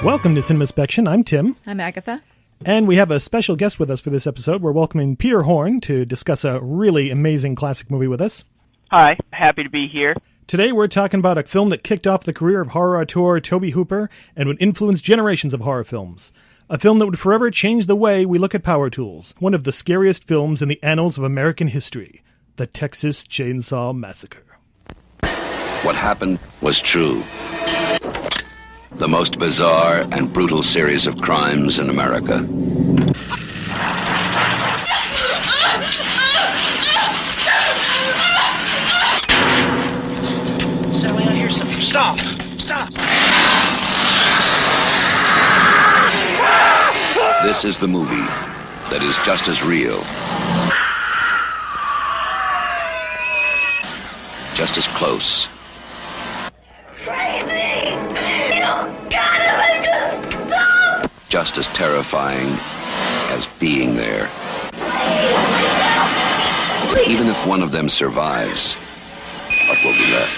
Welcome to CinemaSpection. I'm Tim. I'm Agatha. And we have a special guest with us for this episode. We're welcoming Peter Horne to discuss a really amazing classic movie with us. Hi, happy to be here. Today we're talking about a film that kicked off the career of horror auteur Tobe Hooper and would influence generations of horror films. A film that would forever change the way we look at power tools. One of the scariest films in the annals of American history. The Texas Chain Saw Massacre. What happened was true. The most bizarre and brutal series of crimes in America. Sally, I hear something. Stop! Stop! This is the movie that is just as real, just as close, just as terrifying as being there. Even if one of them survives, what will be left?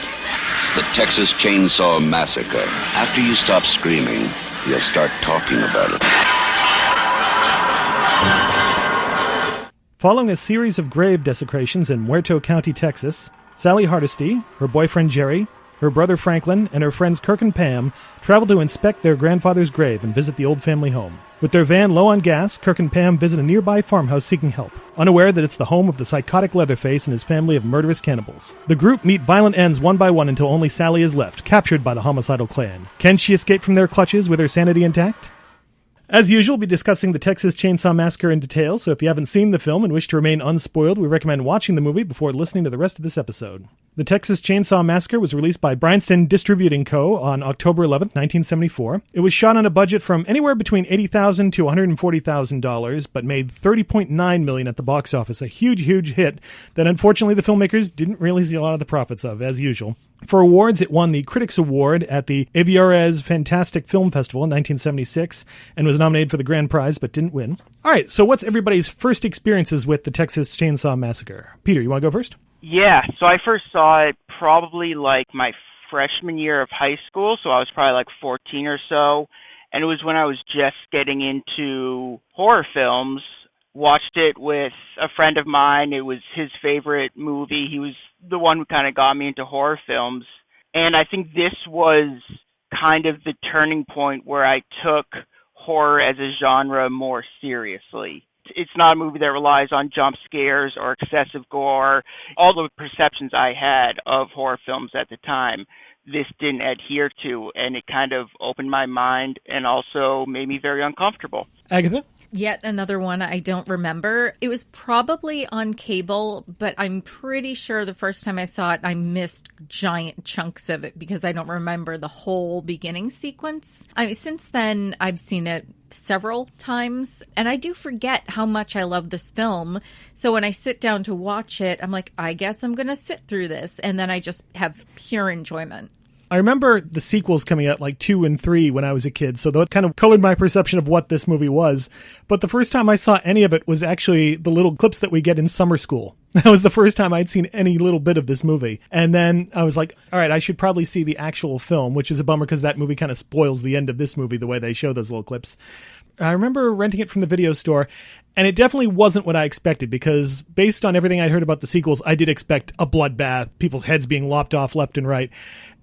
The Texas Chain Saw Massacre. After you stop screaming, you'll start talking about it. Following a series of grave desecrations in Muerto County, Texas, Sally Hardesty, her boyfriend Jerry, her brother Franklin, and her friends Kirk and Pam travel to inspect their grandfather's grave and visit the old family home. With their van low on gas, Kirk and Pam visit a nearby farmhouse seeking help, unaware that it's the home of the psychotic Leatherface and his family of murderous cannibals. The group meet violent ends one by one until only Sally is left, captured by the homicidal clan. Can she escape from their clutches with her sanity intact? As usual, we'll be discussing the Texas Chain Saw Massacre in detail, so if you haven't seen the film and wish to remain unspoiled, we recommend watching the movie before listening to the rest of this episode. The Texas Chain Saw Massacre was released by Bryanston Distributing Co. on October 11th, 1974. It was shot on a budget from anywhere between $80,000 to $140,000, but made $30.9 million at the box office, a huge, huge hit that unfortunately the filmmakers didn't really see a lot of the profits of, as usual. For awards, it won the Critics Award at the Aviarez Fantastic Film Festival in 1976 and was nominated for the grand prize but didn't win. All right, so what's everybody's first experiences with the Texas Chain Saw Massacre? Peter, you want to go first? Yeah, so I first saw it probably like my freshman year of high school, so I was probably like 14 or so, and it was when I was just getting into horror films. Watched it with a friend of mine. It was his favorite movie. He was the one who kind of got me into horror films. And I think this was kind of the turning point where I took horror as a genre more seriously. It's not a movie that relies on jump scares or excessive gore. All the perceptions I had of horror films at the time, this didn't adhere to, and it kind of opened my mind and also made me very uncomfortable. Agatha? Yet another one I don't remember. It was probably on cable, but I'm pretty sure the first time I saw it, I missed giant chunks of it because I don't remember the whole beginning sequence. Since then, I've seen it several times, and I do forget how much I love this film. So when I sit down to watch it, I'm like, I guess I'm going to sit through this, and then I just have pure enjoyment. I remember the sequels coming out like 2 and 3 when I was a kid, so that kind of colored my perception of what this movie was. But the first time I saw any of it was actually the little clips that we get in summer school. That was the first time I'd seen any little bit of this movie. And then I was like, all right, I should probably see the actual film, which is a bummer because that movie kind of spoils the end of this movie, the way they show those little clips. I remember renting it from the video store, and it definitely wasn't what I expected because based on everything I heard about the sequels, I did expect a bloodbath, people's heads being lopped off left and right.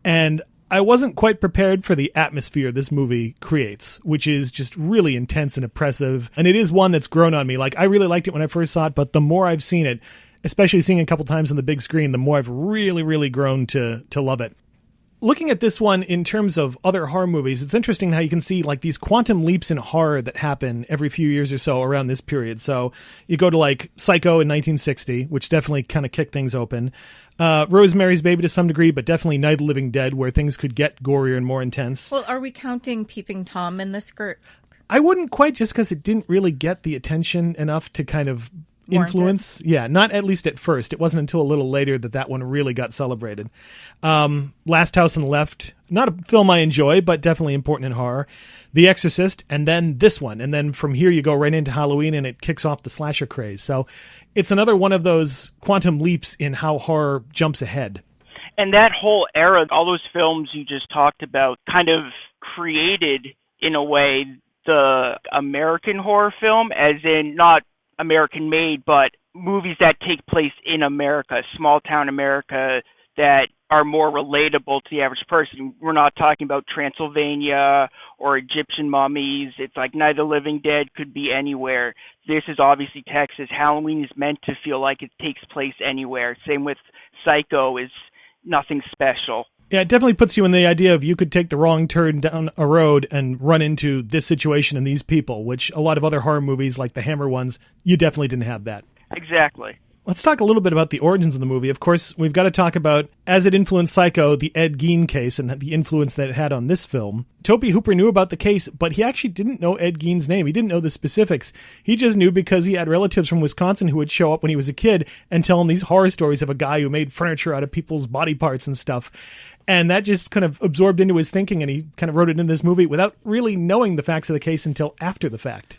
And I wasn't quite prepared for the atmosphere this movie creates, which is just really intense and oppressive. And it is one that's grown on me. Like, I really liked it when I first saw it, but the more I've seen it, especially seeing it a couple times on the big screen, the more I've really, really grown to love it. Looking at this one in terms of other horror movies, it's interesting how you can see like these quantum leaps in horror that happen every few years or so around this period. So you go to like Psycho in 1960, which definitely kind of kicked things open. Rosemary's Baby to some degree, but definitely Night of the Living Dead, where things could get gorier and more intense. Well, are we counting Peeping Tom in this group? I wouldn't quite, just because it didn't really get the attention enough to kind of influence. Yeah, not at least at first. It wasn't until a little later that one really got celebrated. Last House on the Left, not a film I enjoy, but definitely important in horror. The Exorcist, and then this one. And then from here you go right into Halloween and it kicks off the slasher craze. So it's another one of those quantum leaps in how horror jumps ahead. And that whole era, all those films you just talked about, kind of created in a way, the American horror film, as in not American made, but movies that take place in America, small town America, that are more relatable to the average person. We're not talking about Transylvania or Egyptian mummies. It's like Night of the Living Dead could be anywhere. This is obviously Texas. Halloween is meant to feel like it takes place anywhere. Same with Psycho, is nothing special. Yeah, it definitely puts you in the idea of you could take the wrong turn down a road and run into this situation and these people, which a lot of other horror movies like the Hammer ones, you definitely didn't have that. Exactly. Let's talk a little bit about the origins of the movie. Of course, we've got to talk about, as it influenced Psycho, the Ed Gein case and the influence that it had on this film. Tobe Hooper knew about the case, but he actually didn't know Ed Gein's name. He didn't know the specifics. He just knew because he had relatives from Wisconsin who would show up when he was a kid and tell him these horror stories of a guy who made furniture out of people's body parts and stuff. And that just kind of absorbed into his thinking, and he kind of wrote it in this movie without really knowing the facts of the case until after the fact.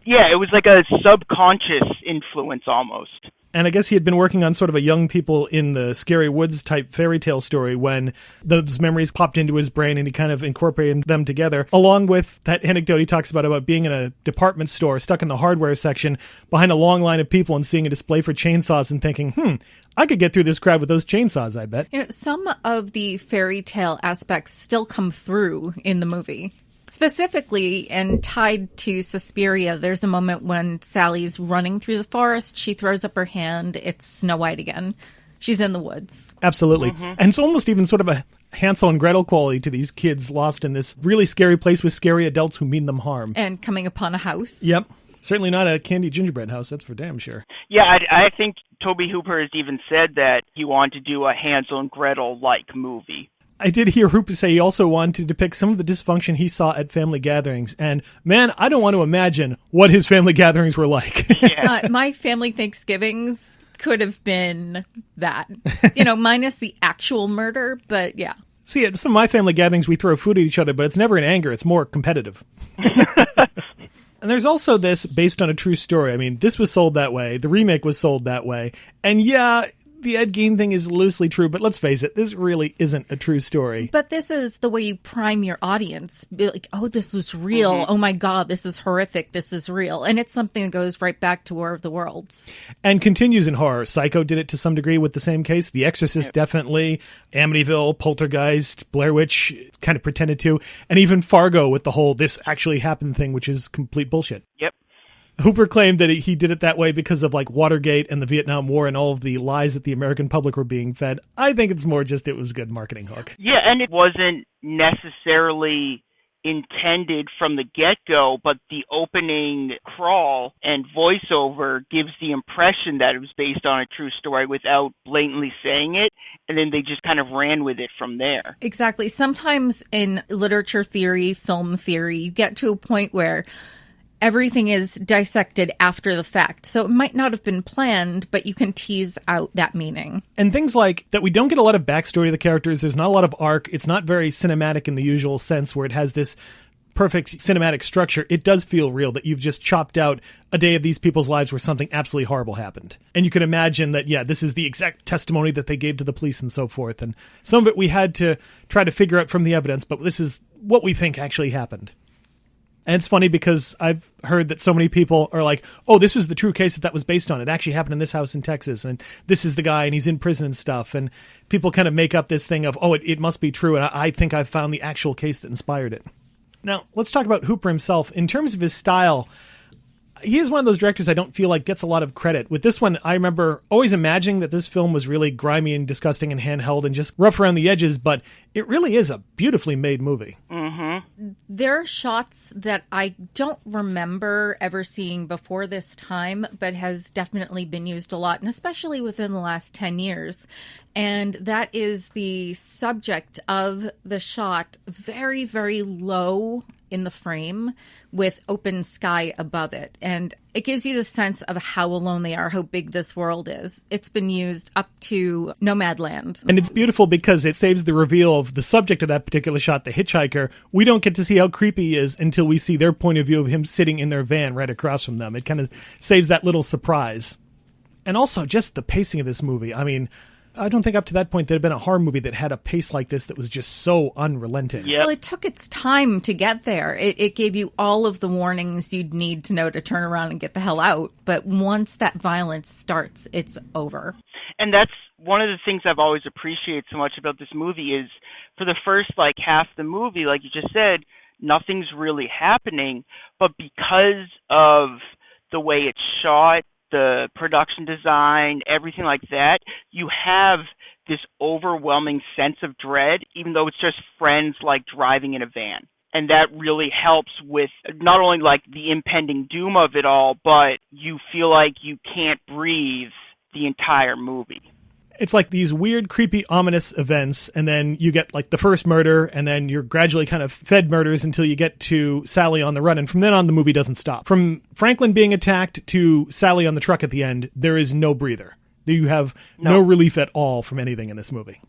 Yeah, it was like a subconscious influence almost. And I guess he had been working on sort of a young people in the Scary Woods type fairy tale story when those memories popped into his brain and he kind of incorporated them together, along with that anecdote he talks about being in a department store stuck in the hardware section behind a long line of people and seeing a display for chainsaws and thinking, I could get through this crowd with those chainsaws, I bet. You know, some of the fairy tale aspects still come through in the movie. Specifically, and tied to Suspiria, there's a moment when Sally's running through the forest. She throws up her hand. It's Snow White again. She's in the woods. Absolutely. And it's almost even sort of a Hansel and Gretel quality to these kids lost in this really scary place with scary adults who mean them harm. And coming upon a house. Yep. Certainly not a candy gingerbread house, that's for damn sure. Yeah, I think Tobe Hooper has even said that he wanted to do a Hansel and Gretel-like movie. I did hear Hooper say he also wanted to depict some of the dysfunction he saw at family gatherings. And, man, I don't want to imagine what his family gatherings were like. Yeah. My family Thanksgivings could have been that. Minus the actual murder, but yeah. See, at some of my family gatherings, we throw food at each other, but it's never in anger. It's more competitive. And there's also this based on a true story. I mean, this was sold that way. The remake was sold that way. And, yeah, the Ed Gein thing is loosely true, but let's face it, this really isn't a true story. But this is the way you prime your audience. Be like, oh, this was real. Mm-hmm. Oh, my God, this is horrific. This is real. And it's something that goes right back to War of the Worlds. And continues in horror. Psycho did it to some degree with the same case. The Exorcist definitely. Amityville, Poltergeist, Blair Witch kind of pretended to. And even Fargo with the whole this actually happened thing, which is complete bullshit. Yep. Hooper claimed that he did it that way because of Watergate and the Vietnam War and all of the lies that the American public were being fed. I think it's more just it was a good marketing hook. Yeah, and it wasn't necessarily intended from the get-go, but the opening crawl and voiceover gives the impression that it was based on a true story without blatantly saying it, and then they just kind of ran with it from there. Exactly. Sometimes in literature theory, film theory, you get to a point where everything is dissected after the fact. So it might not have been planned, but you can tease out that meaning. And things like that we don't get a lot of backstory of the characters. There's not a lot of arc. It's not very cinematic in the usual sense where it has this perfect cinematic structure. It does feel real that you've just chopped out a day of these people's lives where something absolutely horrible happened. And you can imagine that, yeah, this is the exact testimony that they gave to the police and so forth. And some of it we had to try to figure out from the evidence, but this is what we think actually happened. And it's funny because I've heard that so many people are like, oh, this was the true case that was based on. It actually happened in this house in Texas, and this is the guy, and he's in prison and stuff. And people kind of make up this thing of, oh, it must be true, and I think I've found the actual case that inspired it. Now, let's talk about Hooper himself. In terms of his style, he is one of those directors I don't feel like gets a lot of credit. With this one, I remember always imagining that this film was really grimy and disgusting and handheld and just rough around the edges, but it really is a beautifully made movie. Mm-hmm. There are shots that I don't remember ever seeing before this time, but has definitely been used a lot, and especially within the last 10 years. And that is the subject of the shot very, very low in the frame with open sky above it. And it gives you the sense of how alone they are, how big this world is. It's been used up to Nomadland. And it's beautiful because it saves the reveal of the subject of that particular shot, the hitchhiker. We don't get to see how creepy he is until we see their point of view of him sitting in their van right across from them. It kind of saves that little surprise. And also just the pacing of this movie. I mean, I don't think up to that point there had been a horror movie that had a pace like this that was just so unrelenting. Yep. Well, it took its time to get there. It gave you all of the warnings you'd need to know to turn around and get the hell out. But once that violence starts, it's over. And that's one of the things I've always appreciated so much about this movie is for the first, like, half the movie, like you just said, nothing's really happening. But because of the way it's shot, the production design, everything like that, you have this overwhelming sense of dread, even though it's just friends, like, driving in a van. And that really helps with not only, like, the impending doom of it all, but you feel like you can't breathe the entire movie. It's like these weird, creepy, ominous events, and then you get like the first murder, and then you're gradually kind of fed murders until you get to Sally on the run, and from then on the movie doesn't stop. From Franklin being attacked to Sally on the truck at the end, there is no breather. You have no relief at all from anything in this movie.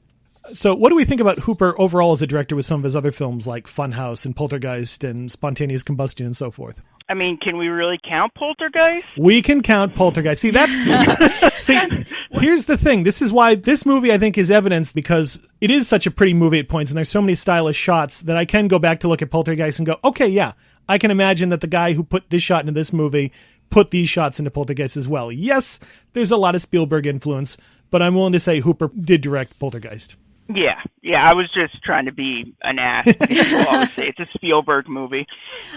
So what do we think about Hooper overall as a director with some of his other films like Funhouse and Poltergeist and Spontaneous Combustion and so forth? I mean, can we really count Poltergeist? We can count Poltergeist. See, here's the thing. This is why this movie, I think, is evidence because it is such a pretty movie at points and there's so many stylish shots that I can go back to look at Poltergeist and go, okay, yeah, I can imagine that the guy who put this shot into this movie put these shots into Poltergeist as well. Yes, there's a lot of Spielberg influence, but I'm willing to say Hooper did direct Poltergeist. Yeah, I was just trying to be an ass. People always say it's a Spielberg movie.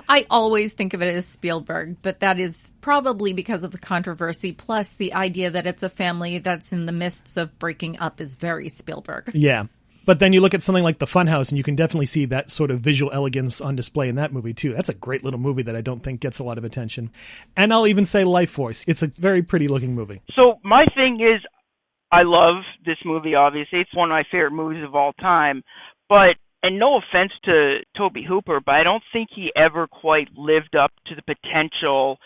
I always think of it as Spielberg, but that is probably because of the controversy, plus the idea that it's a family that's in the midst of breaking up is very Spielberg. Yeah. But then you look at something like The Funhouse, and you can definitely see that sort of visual elegance on display in that movie, too. That's a great little movie that I don't think gets a lot of attention. And I'll even say Life Force. It's a very pretty-looking movie. So my thing is, I love this movie, obviously. It's one of my favorite movies of all time. But, and no offense to Tobe Hooper, but I don't think he ever quite lived up to the potential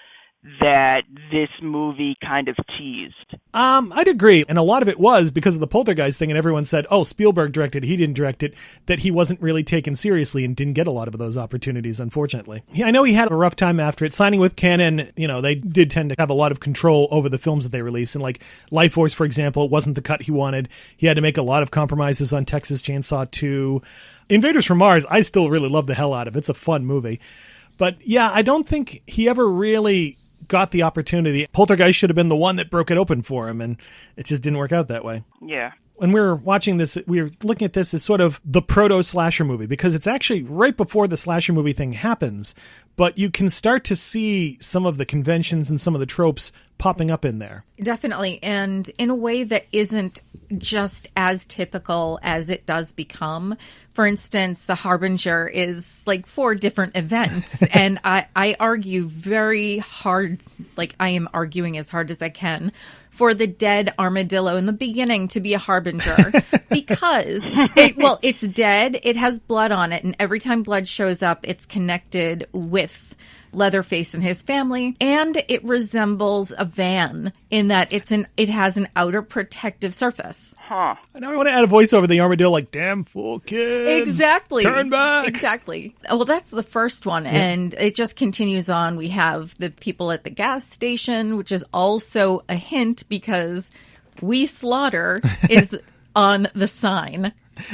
that this movie kind of teased. I'd agree. And a lot of it was because of the Poltergeist thing, and everyone said, oh, Spielberg directed, he didn't direct it, that he wasn't really taken seriously and didn't get a lot of those opportunities, unfortunately. I know he had a rough time after it. Signing with Canon, they did tend to have a lot of control over the films that they release. And like Life Force, for example, it wasn't the cut he wanted. He had to make a lot of compromises on Texas Chainsaw 2. Invaders from Mars, I still really love the hell out of. It's a fun movie. But yeah, I don't think he ever really got the opportunity. Poltergeist should have been the one that broke it open for him, and it just didn't work out that way. Yeah. When we were watching this, we were looking at this as sort of the proto-slasher movie, because it's actually right before the slasher movie thing happens, but you can start to see some of the conventions and some of the tropes popping up in there. Definitely, and in a way that isn't just as typical as it does become. For instance, The Harbinger is like 4 different events, and I argue very hard, like I am arguing as hard as I can, for the dead armadillo in the beginning to be a harbinger because it's dead, it has blood on it, and every time blood shows up, it's connected with Leatherface and his family, and it resembles a van in that it has an outer protective surface. Huh. Now I want to add a voice over the armadillo like, damn fool kids. Exactly. Turn back. Exactly. Well, that's the first one. Yeah. And it just continues on. We have the people at the gas station, which is also a hint because We Slaughter is on the sign.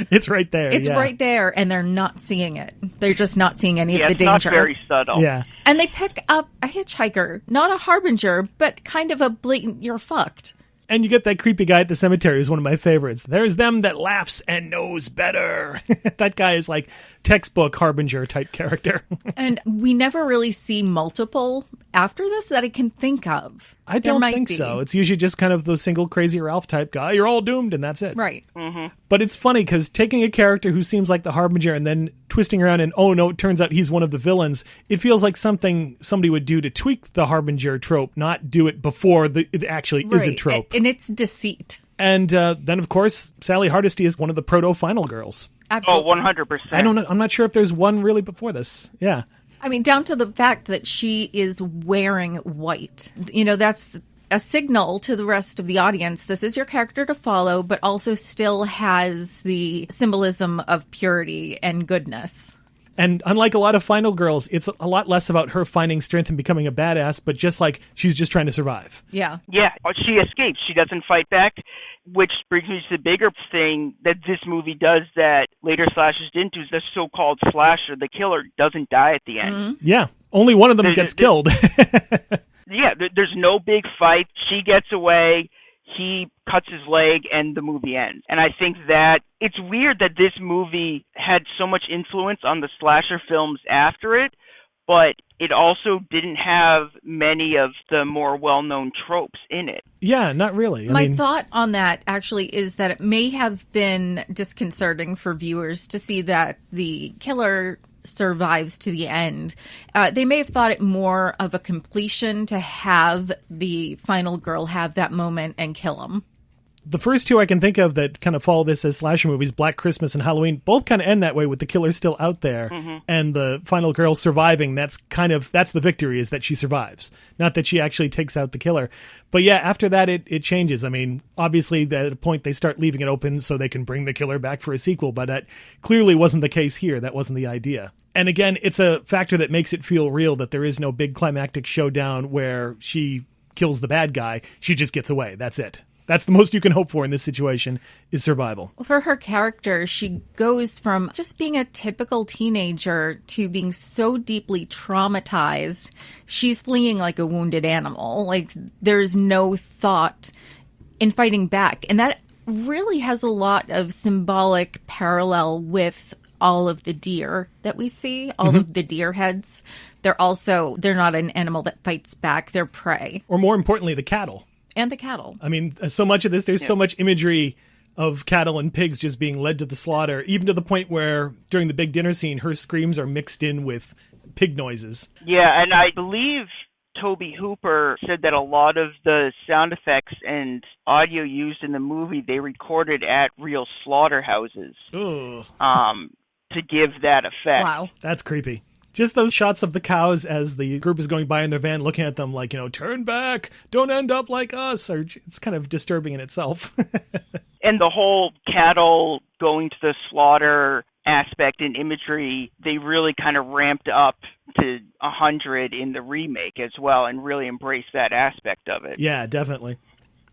It's right there. It's right there, and they're not seeing it. They're just not seeing any of the danger. It's not very subtle. Yeah. And they pick up a hitchhiker, not a harbinger, but kind of a blatant, you're fucked. And you get that creepy guy at the cemetery is one of my favorites. There's them that laughs and knows better. That guy is like textbook harbinger type character. And we never really see multiple after this that I can think of. I don't think so. It's usually just kind of the single Crazy Ralph type guy. You're all doomed, and that's it. Right. Mm-hmm. But it's funny because taking a character who seems like the harbinger and then twisting around and, oh no, it turns out he's one of the villains, it feels like something somebody would do to tweak the harbinger trope, not do it before it actually is a trope. And it's deceit. And then, of course, Sally Hardesty is one of the proto-final girls. Absolutely. Oh, 100%. I don't know. I'm not sure if there's one really before this. Yeah. I mean, down to the fact that she is wearing white. That's a signal to the rest of the audience. This is your character to follow, but also still has the symbolism of purity and goodness. And unlike a lot of Final Girls, it's a lot less about her finding strength and becoming a badass, but just like she's just trying to survive. Yeah. Yeah, she escapes. She doesn't fight back, which brings me to the bigger thing that this movie does that later slashers didn't do, is the so-called slasher. The killer doesn't die at the end. Mm-hmm. Yeah, only one of them gets killed. Yeah, there's no big fight. She gets away. He cuts his leg, and the movie ends. And I think that it's weird that this movie had so much influence on the slasher films after it, but it also didn't have many of the more well-known tropes in it. Yeah, not really. My thought on that actually is that it may have been disconcerting for viewers to see that the killer survives to the end. They may have thought it more of a completion to have the final girl have that moment and kill him. The first two I can think of that kind of follow this as slasher movies, Black Christmas and Halloween, both kind of end that way with the killer still out there and the final girl surviving. That's the victory, is that she survives, not that she actually takes out the killer. But yeah, after that, it changes. I mean, obviously at a point they start leaving it open so they can bring the killer back for a sequel, but that clearly wasn't the case here. That wasn't the idea. And again, it's a factor that makes it feel real that there is no big climactic showdown where she kills the bad guy. She just gets away. That's it. That's the most you can hope for in this situation, is survival. For her character, she goes from just being a typical teenager to being so deeply traumatized, she's fleeing like a wounded animal. Like, there's no thought in fighting back. And that really has a lot of symbolic parallel with all of the deer that we see, all of the deer heads. They're not an animal that fights back, they're prey. Or more importantly, the cattle. And the cattle. I mean, so much of this, there's so much imagery of cattle and pigs just being led to the slaughter, even to the point where during the big dinner scene, her screams are mixed in with pig noises. Yeah, and I believe Tobe Hooper said that a lot of the sound effects and audio used in the movie, they recorded at real slaughterhouses to give that effect. Wow. That's creepy. Just those shots of the cows as the group is going by in their van, looking at them like, turn back, don't end up like us. It's kind of disturbing in itself. And the whole cattle going to the slaughter aspect and imagery, they really kind of ramped up to 100 in the remake as well and really embraced that aspect of it. Yeah, definitely.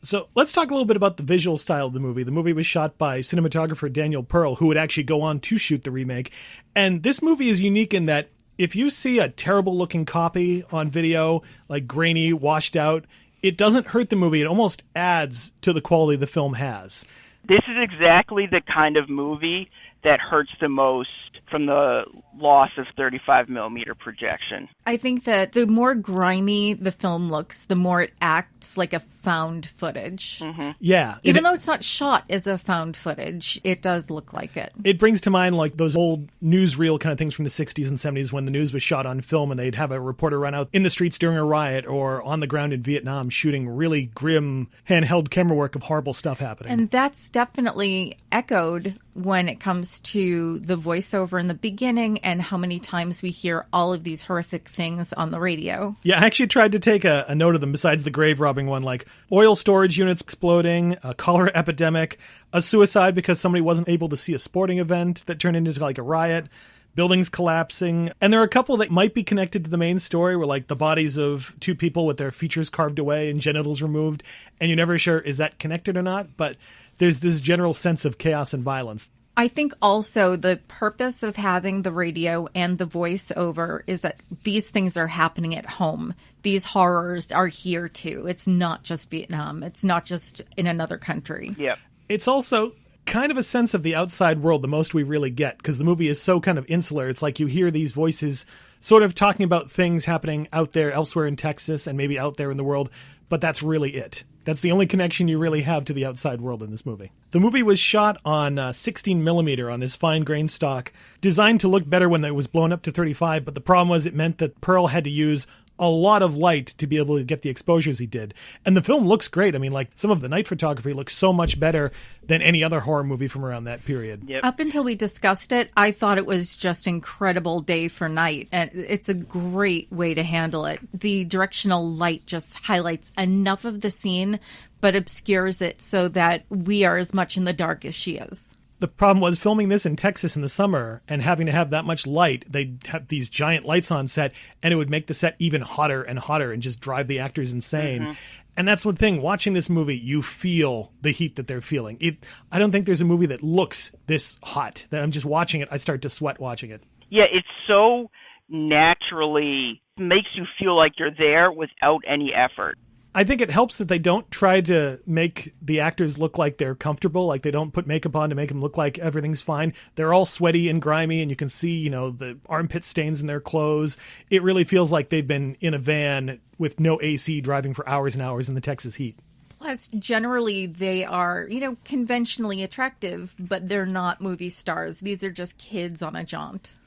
So let's talk a little bit about the visual style of the movie. The movie was shot by cinematographer Daniel Pearl, who would actually go on to shoot the remake. And this movie is unique in that if you see a terrible looking copy on video, like grainy, washed out, it doesn't hurt the movie. It almost adds to the quality the film has. This is exactly the kind of movie that hurts the most from the loss of 35 millimeter projection. I think that the more grimy the film looks, the more it acts like a found footage. Mm-hmm. Yeah. Even though it's not shot as a found footage, it does look like it. It brings to mind like those old newsreel kind of things from the 60s and 70s when the news was shot on film and they'd have a reporter run out in the streets during a riot or on the ground in Vietnam shooting really grim handheld camera work of horrible stuff happening. And that's definitely echoed when it comes to the voiceover in the beginning and how many times we hear all of these horrific things on the radio. Yeah, I actually tried to take a note of them besides the grave robbing one, like oil storage units exploding, a cholera epidemic, a suicide because somebody wasn't able to see a sporting event that turned into like a riot, buildings collapsing. And there are a couple that might be connected to the main story where like the bodies of two people with their features carved away and genitals removed. And you're never sure, is that connected or not? But there's this general sense of chaos and violence. I think also the purpose of having the radio and the voiceover is that these things are happening at home. These horrors are here too. It's not just Vietnam. It's not just in another country. Yep. It's also kind of a sense of the outside world, the most we really get, because the movie is so kind of insular. It's like you hear these voices sort of talking about things happening out there elsewhere in Texas and maybe out there in the world, but that's really it. That's the only connection you really have to the outside world in this movie. The movie was shot on 16 millimeter on this fine grain stock, designed to look better when it was blown up to 35, but the problem was it meant that Pearl had to use a lot of light to be able to get the exposures he did. And the film looks great. I mean, like, some of the night photography looks so much better than any other horror movie from around that period. Yep. Up until we discussed it, I thought it was just incredible day for night. And it's a great way to handle it. The directional light just highlights enough of the scene, but obscures it so that we are as much in the dark as she is. The problem was filming this in Texas in the summer and having to have that much light. They'd have these giant lights on set, and it would make the set even hotter and just drive the actors insane. Mm-hmm. And that's one thing. Watching this movie, you feel the heat that they're feeling. I don't think there's a movie that looks this hot. That I'm just watching it, I start to sweat watching it. Yeah, it's so naturally makes you feel like you're there without any effort. I think it helps that they don't try to make the actors look like they're comfortable, like they don't put makeup on to make them look like everything's fine. They're all sweaty and grimy, and you can see, the armpit stains in their clothes. It really feels like they've been in a van with no AC driving for hours and hours in the Texas heat. Plus, generally, they are, conventionally attractive, but they're not movie stars. These are just kids on a jaunt.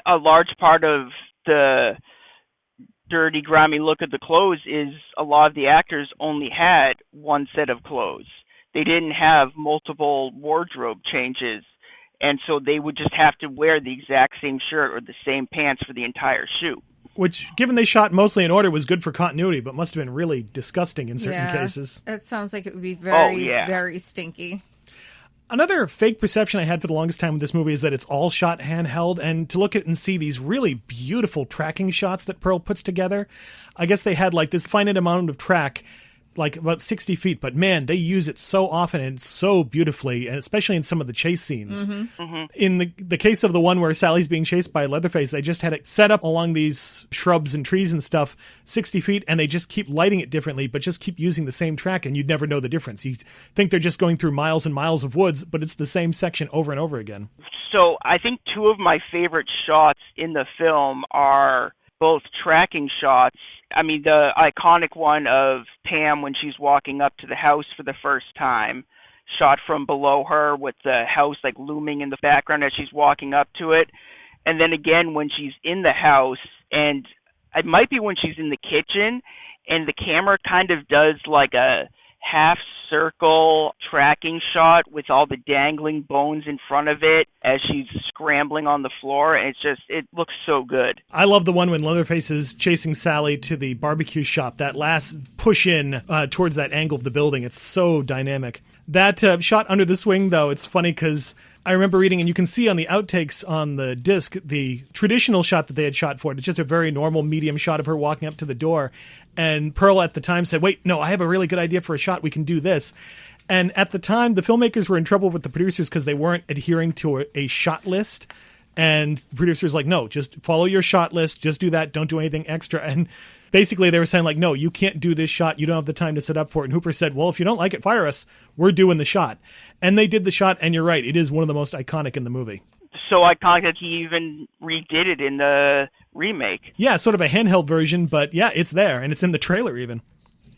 A large part of the dirty, grimy look of the clothes is a lot of the actors only had one set of clothes. They didn't have multiple wardrobe changes, and so they would just have to wear the exact same shirt or the same pants for the entire shoot. Which, given they shot mostly in order, was good for continuity, but must have been really disgusting in certain cases. It sounds like it would be very, very stinky. Another fake perception I had for the longest time with this movie is that it's all shot handheld, and to look at and see these really beautiful tracking shots that Pearl puts together, I guess they had like this finite amount of track, like about 60 feet, but man, they use it so often and so beautifully, and especially in some of the chase scenes. Mm-hmm. Mm-hmm. In the case of the one where Sally's being chased by Leatherface, they just had it set up along these shrubs and trees and stuff, 60 feet, and they just keep lighting it differently, but just keep using the same track, and you'd never know the difference. You think they're just going through miles and miles of woods, but it's the same section over and over again. So I think two of my favorite shots in the film are both tracking shots. I mean, the iconic one of Pam when she's walking up to the house for the first time, shot from below her with the house like looming in the background as she's walking up to it. And then again when she's in the house, and it might be when she's in the kitchen, and the camera kind of does like a half circle tracking shot with all the dangling bones in front of it as she's scrambling on the floor, and it looks so good. I love the one when Leatherface is chasing Sally to the barbecue shop, that last push in towards that angle of the building. It's so dynamic. That shot under the swing, though, it's funny because I remember reading, and you can see on the outtakes on the disc, the traditional shot that they had shot for it. It's just a very normal medium shot of her walking up to the door. And Pearl at the time said, wait, no, I have a really good idea for a shot. We can do this. And at the time, the filmmakers were in trouble with the producers because they weren't adhering to a shot list. And the producer's like, no, just follow your shot list. Just do that. Don't do anything extra. And basically they were saying like, no, you can't do this shot. You don't have the time to set up for it. And Hooper said, well, if you don't like it, fire us. We're doing the shot. And they did the shot. And you're right. It is one of the most iconic in the movie. So iconic that he even redid it in the remake. Yeah, sort of a handheld version, but yeah, it's there. And it's in the trailer even.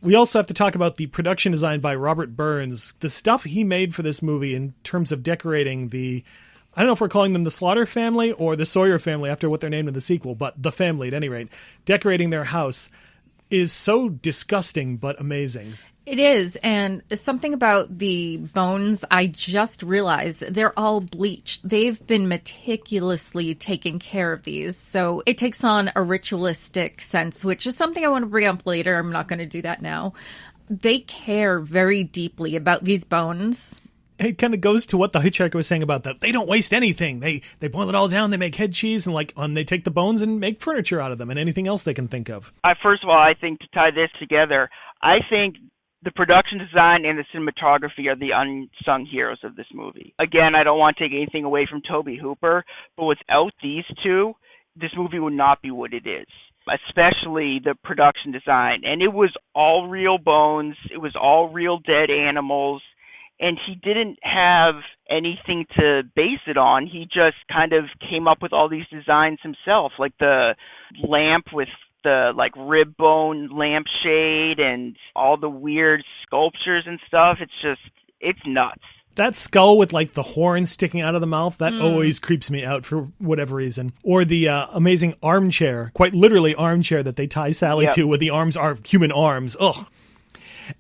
We also have to talk about the production design by Robert Burns. The stuff he made for this movie in terms of decorating I don't know if we're calling them the Slaughter family or the Sawyer family after what they're named in the sequel, but the family at any rate, decorating their house is so disgusting but amazing. It is, and something about the bones, I just realized they're all bleached. They've been meticulously taking care of these, so it takes on a ritualistic sense, which is something I want to bring up later. I'm not going to do that now. They care very deeply about these bones. It kind of goes to what the hitchhiker was saying about that. They don't waste anything. They boil it all down. They make head cheese and they take the bones and make furniture out of them and anything else they can think of. First of all, I think to tie this together, I think the production design and the cinematography are the unsung heroes of this movie. Again, I don't want to take anything away from Tobe Hooper, but without these two, this movie would not be what it is, especially the production design. And it was all real bones. It was all real dead animals. And he didn't have anything to base it on. He just kind of came up with all these designs himself, like the lamp with the rib bone lampshade and all the weird sculptures and stuff. It's nuts. That skull with the horn sticking out of the mouth, that always creeps me out for whatever reason. Or the amazing armchair, quite literally armchair that they tie Sally to, where the arms are human arms. Ugh.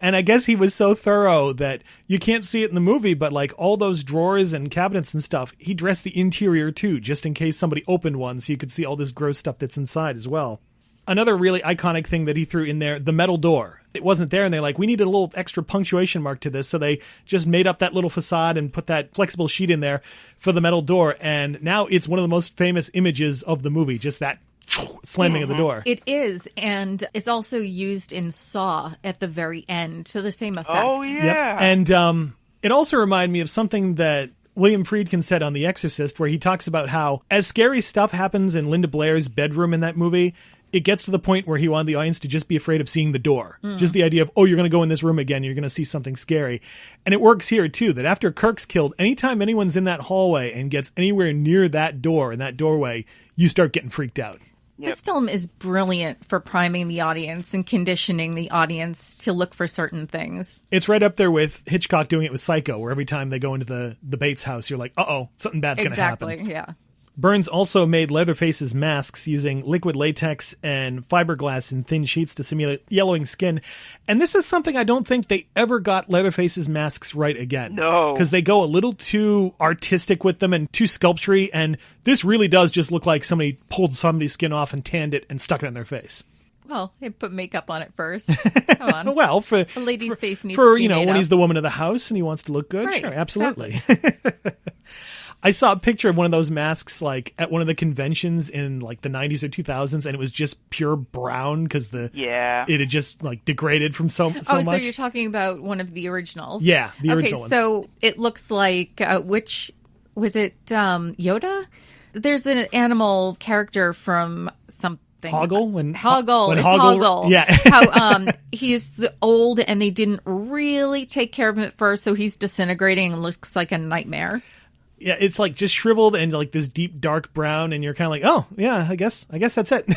And I guess he was so thorough that you can't see it in the movie, but all those drawers and cabinets and stuff, he dressed the interior too, just in case somebody opened one so you could see all this gross stuff that's inside as well. Another really iconic thing that he threw in there, the metal door. it wasn't there, and they're like, we need a little extra punctuation mark to this, so they just made up that little facade and put that flexible sheet in there for the metal door, and now it's one of the most famous images of the movie, just that slamming of the door. It is, and it's also used in Saw at the very end to the same effect. Oh, yeah. Yep. And it also reminded me of something that William Friedkin said on The Exorcist, where he talks about how, as scary stuff happens in Linda Blair's bedroom in that movie, it gets to the point where he wanted the audience to just be afraid of seeing the door. Just the idea of, oh, you're going to go in this room again, you're going to see something scary. And it works here, too, that after Kirk's killed, anytime anyone's in that hallway and gets anywhere near that door, in that doorway, you start getting freaked out. Yep. This film is brilliant for priming the audience and conditioning the audience to look for certain things. It's right up there with Hitchcock doing it with Psycho, where every time they go into the Bates house, you're like, uh-oh, something bad's going to happen. Exactly, yeah. Burns also made Leatherface's masks using liquid latex and fiberglass in thin sheets to simulate yellowing skin. And this is something I don't think they ever got Leatherface's masks right again. No. Because they go a little too artistic with them and too sculptury, and this really does just look like somebody pulled somebody's skin off and tanned it and stuck it on their face. Well, they put makeup on it first. Come on. Well, for a lady's face needs for to be made when up. he's the woman of the house and he wants to look good. Right, Sure, absolutely. exactly. I saw a picture of one of those masks like at one of the conventions in like the 90s or 2000s, and it was just pure brown because it had just like degraded from so much. So you're talking about one of the originals? Yeah, the original ones. So it looks like which was it? Yoda? There's an animal character from something. Hoggle? Hoggle. When It's Hoggle. Hoggle. Yeah. How he's old and they didn't really take care of him at first, so he's disintegrating and looks like a nightmare. Yeah, it's like just shriveled and like this deep dark brown, and you're kind of like, oh yeah, I guess that's it.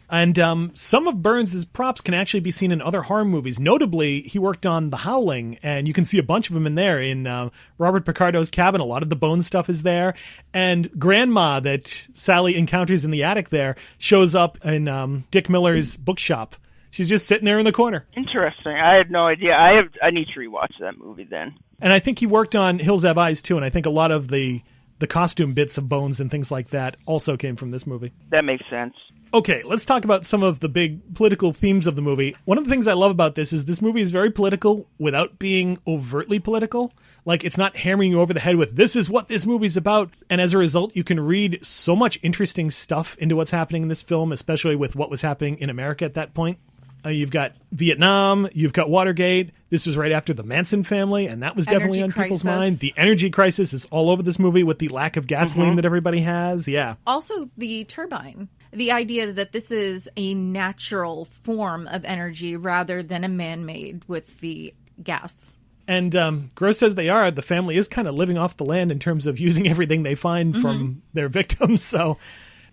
And some of Burns' props can actually be seen in other horror movies. Notably, he worked on The Howling, and you can see a bunch of them in there. In Robert Picardo's cabin, a lot of the bone stuff is there. And Grandma that Sally encounters in the attic there shows up in Dick Miller's bookshop. She's just sitting there in the corner. Interesting. I had no idea. I need to rewatch that movie then. And I think he worked on Hills Have Eyes, too, and I think a lot of the costume bits of bones and things like that also came from this movie. That makes sense. Okay, let's talk about some of the big political themes of the movie. One of the things I love about this is movie is very political without being overtly political. Like, it's not hammering you over the head with, this is what this movie's about. And as a result, you can read so much interesting stuff into what's happening in this film, especially with what was happening in America at that point. You've got Vietnam, you've got Watergate. This was right after the Manson family, and that was definitely on people's mind. The energy crisis is all over this movie with the lack of gasoline that everybody has. Yeah. Also, the turbine. The idea that this is a natural form of energy rather than a man-made with the gas. And gross as they are, the family is kind of living off the land in terms of using everything they find from their victims, so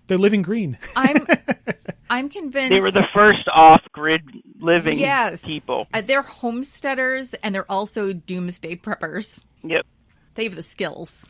they're living green. I'm convinced they were the first off-grid living people. They're homesteaders, and they're also doomsday preppers. Yep. They have the skills.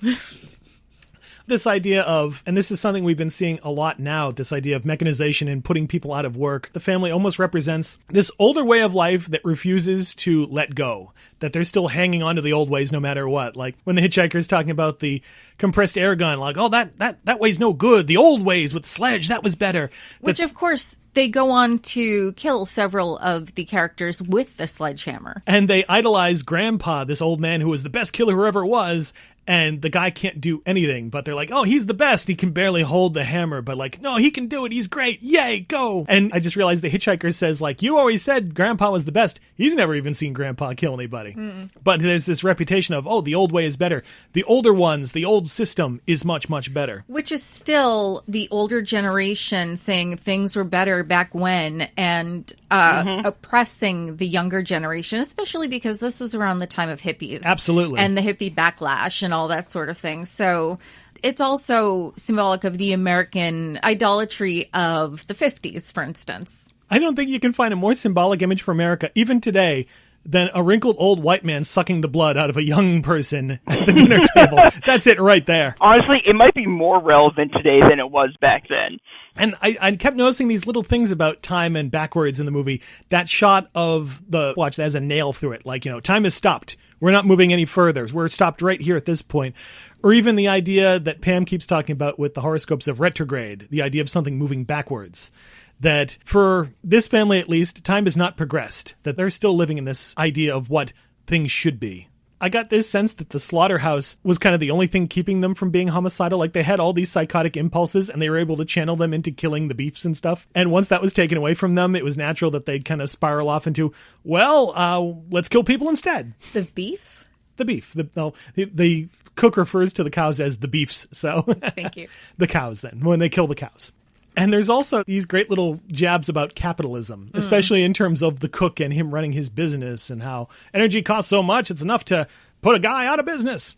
This idea of, and this is something we've been seeing a lot now, this idea of mechanization and putting people out of work. The family almost represents this older way of life that refuses to let go, that they're still hanging on to the old ways no matter what. Like when the hitchhiker's talking about the compressed air gun, like, oh, that way's no good. The old ways with the sledge, that was better. Which, of course, they go on to kill several of the characters with the sledgehammer. And they idolize Grandpa, this old man who was the best killer who ever was. And the guy can't do anything, but they're like, oh, he's the best. He can barely hold the hammer, but like, no, he can do it. He's great. Yay, go. And I just realized the hitchhiker says, like, you always said Grandpa was the best. He's never even seen Grandpa kill anybody. But there's this reputation of, oh, the old way is better. The older ones, the old system is much, much better. Which is still the older generation saying things were better back when and oppressing the younger generation, especially because this was around the time of hippies. Absolutely. And the hippie backlash and all that sort of thing. So it's also symbolic of the American idolatry of the 50s, for instance. I don't think you can find a more symbolic image for America, even today, than a wrinkled old white man sucking the blood out of a young person at the dinner table. That's it right there. Honestly, it might be more relevant today than it was back then. And I kept noticing these little things about time and backwards in the movie. That shot of the watch that has a nail through it. Like, you know, time has stopped. We're not moving any further. We're stopped right here at this point. Or even the idea that Pam keeps talking about with the horoscopes of retrograde, the idea of something moving backwards. that for this family at least, time has not progressed, that they're still living in this idea of what things should be. I got this sense that the slaughterhouse was kind of the only thing keeping them from being homicidal. Like, they had all these psychotic impulses and they were able to channel them into killing the beefs and stuff. And once that was taken away from them, it was natural that they'd kind of spiral off into, let's kill people instead. The beef? The beef. The cook refers to the cows as the beefs. So Thank you. The cows then, when they kill the cows. And there's also these great little jabs about capitalism, especially in terms of the cook and him running his business and how energy costs so much, it's enough to put a guy out of business.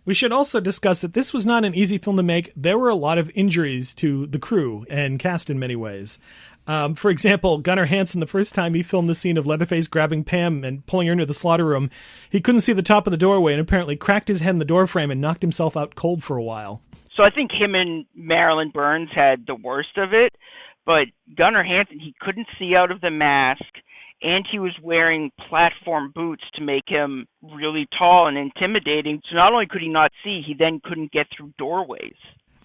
We should also discuss that this was not an easy film to make. There were a lot of injuries to the crew and cast in many ways. For example, Gunnar Hansen, the first time he filmed the scene of Leatherface grabbing Pam and pulling her into the slaughter room, he couldn't see the top of the doorway and apparently cracked his head in the doorframe and knocked himself out cold for a while. So I think him and Marilyn Burns had the worst of it, but Gunnar Hansen, he couldn't see out of the mask, and he was wearing platform boots to make him really tall and intimidating. So not only could he not see, he then couldn't get through doorways.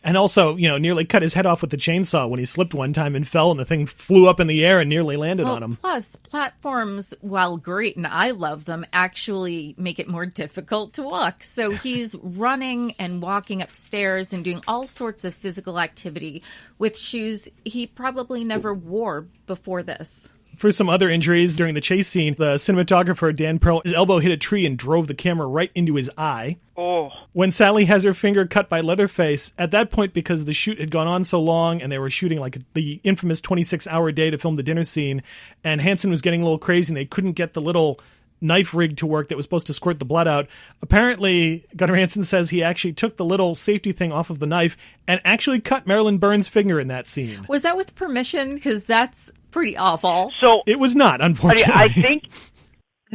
And also, nearly cut his head off with the chainsaw when he slipped one time and fell, and the thing flew up in the air and nearly landed on him. Plus, platforms, while great, and I love them, actually make it more difficult to walk. So he's running and walking upstairs and doing all sorts of physical activity with shoes he probably never wore before this. For some other injuries during the chase scene, the cinematographer, Dan Pearl, his elbow hit a tree and drove the camera right into his eye. Oh. When Sally has her finger cut by Leatherface, at that point, because the shoot had gone on so long and they were shooting like the infamous 26-hour day to film the dinner scene, and Hansen was getting a little crazy and they couldn't get the little knife rig to work that was supposed to squirt the blood out. Apparently, Gunnar Hansen says he actually took the little safety thing off of the knife and actually cut Marilyn Burns' finger in that scene. Was that with permission? Because that's pretty awful. So it was not, unfortunately. I think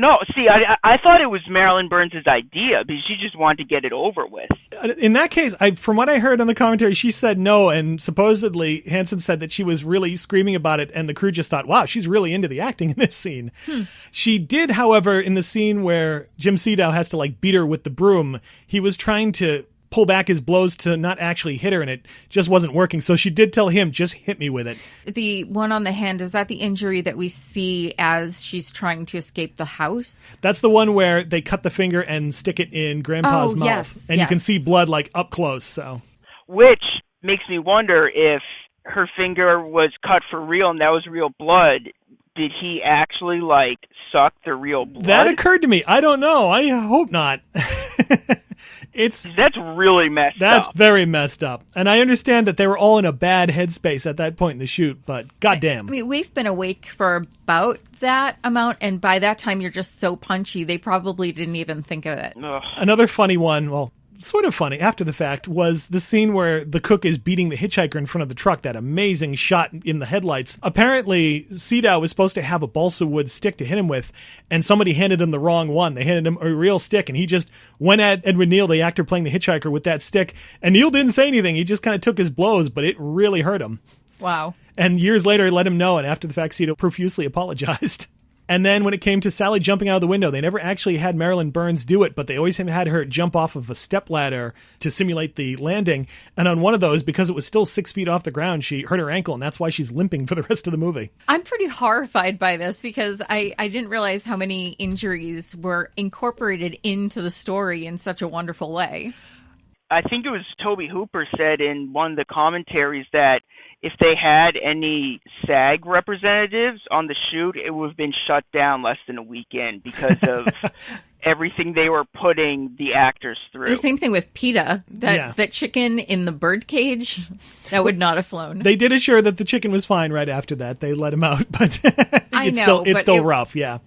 I thought it was Marilyn Burns' idea because she just wanted to get it over with. In that case, from what I heard on the commentary, she said no, and supposedly Hansen said that she was really screaming about it, and the crew just thought, wow, she's really into the acting in this scene. She did, however, in the scene where Jim Sedow has to beat her with the broom, he was trying to pull back his blows to not actually hit her, and it just wasn't working. So she did tell him, just hit me with it. The one on the hand, is that the injury that we see as she's trying to escape the house? That's the one where they cut the finger and stick it in Grandpa's mouth. Yes, and you can see blood up close. So, which makes me wonder if her finger was cut for real and that was real blood. Did he actually suck the real blood? That occurred to me. I don't know. I hope not. That's really messed up. That's very messed up. And I understand that they were all in a bad headspace at that point in the shoot, but goddamn. I mean, we've been awake for about that amount, and by that time you're just so punchy, they probably didn't even think of it. Ugh. Another funny one, well, sort of funny after the fact, was the scene where the cook is beating the hitchhiker in front of the truck, that amazing shot in the headlights. Apparently, Sedow was supposed to have a balsa wood stick to hit him with, and somebody handed him the wrong one. They handed him a real stick, and he just went at Edward Neal, the actor playing the hitchhiker, with that stick, and Neal didn't say anything. He just kind of took his blows, but it really hurt him. Wow. And years later, he let him know, and after the fact, Sedow profusely apologized. And then when it came to Sally jumping out of the window, they never actually had Marilyn Burns do it, but they always had her jump off of a stepladder to simulate the landing. And on one of those, because it was still 6 feet off the ground, she hurt her ankle, and that's why she's limping for the rest of the movie. I'm pretty horrified by this because I didn't realize how many injuries were incorporated into the story in such a wonderful way. I think it was Tobe Hooper said in one of the commentaries that if they had any SAG representatives on the shoot, it would have been shut down less than a weekend because of everything they were putting the actors through. The same thing with PETA. That chicken in the bird cage, that would not have flown. They did assure that the chicken was fine right after that. They let him out, but it's still rough, yeah.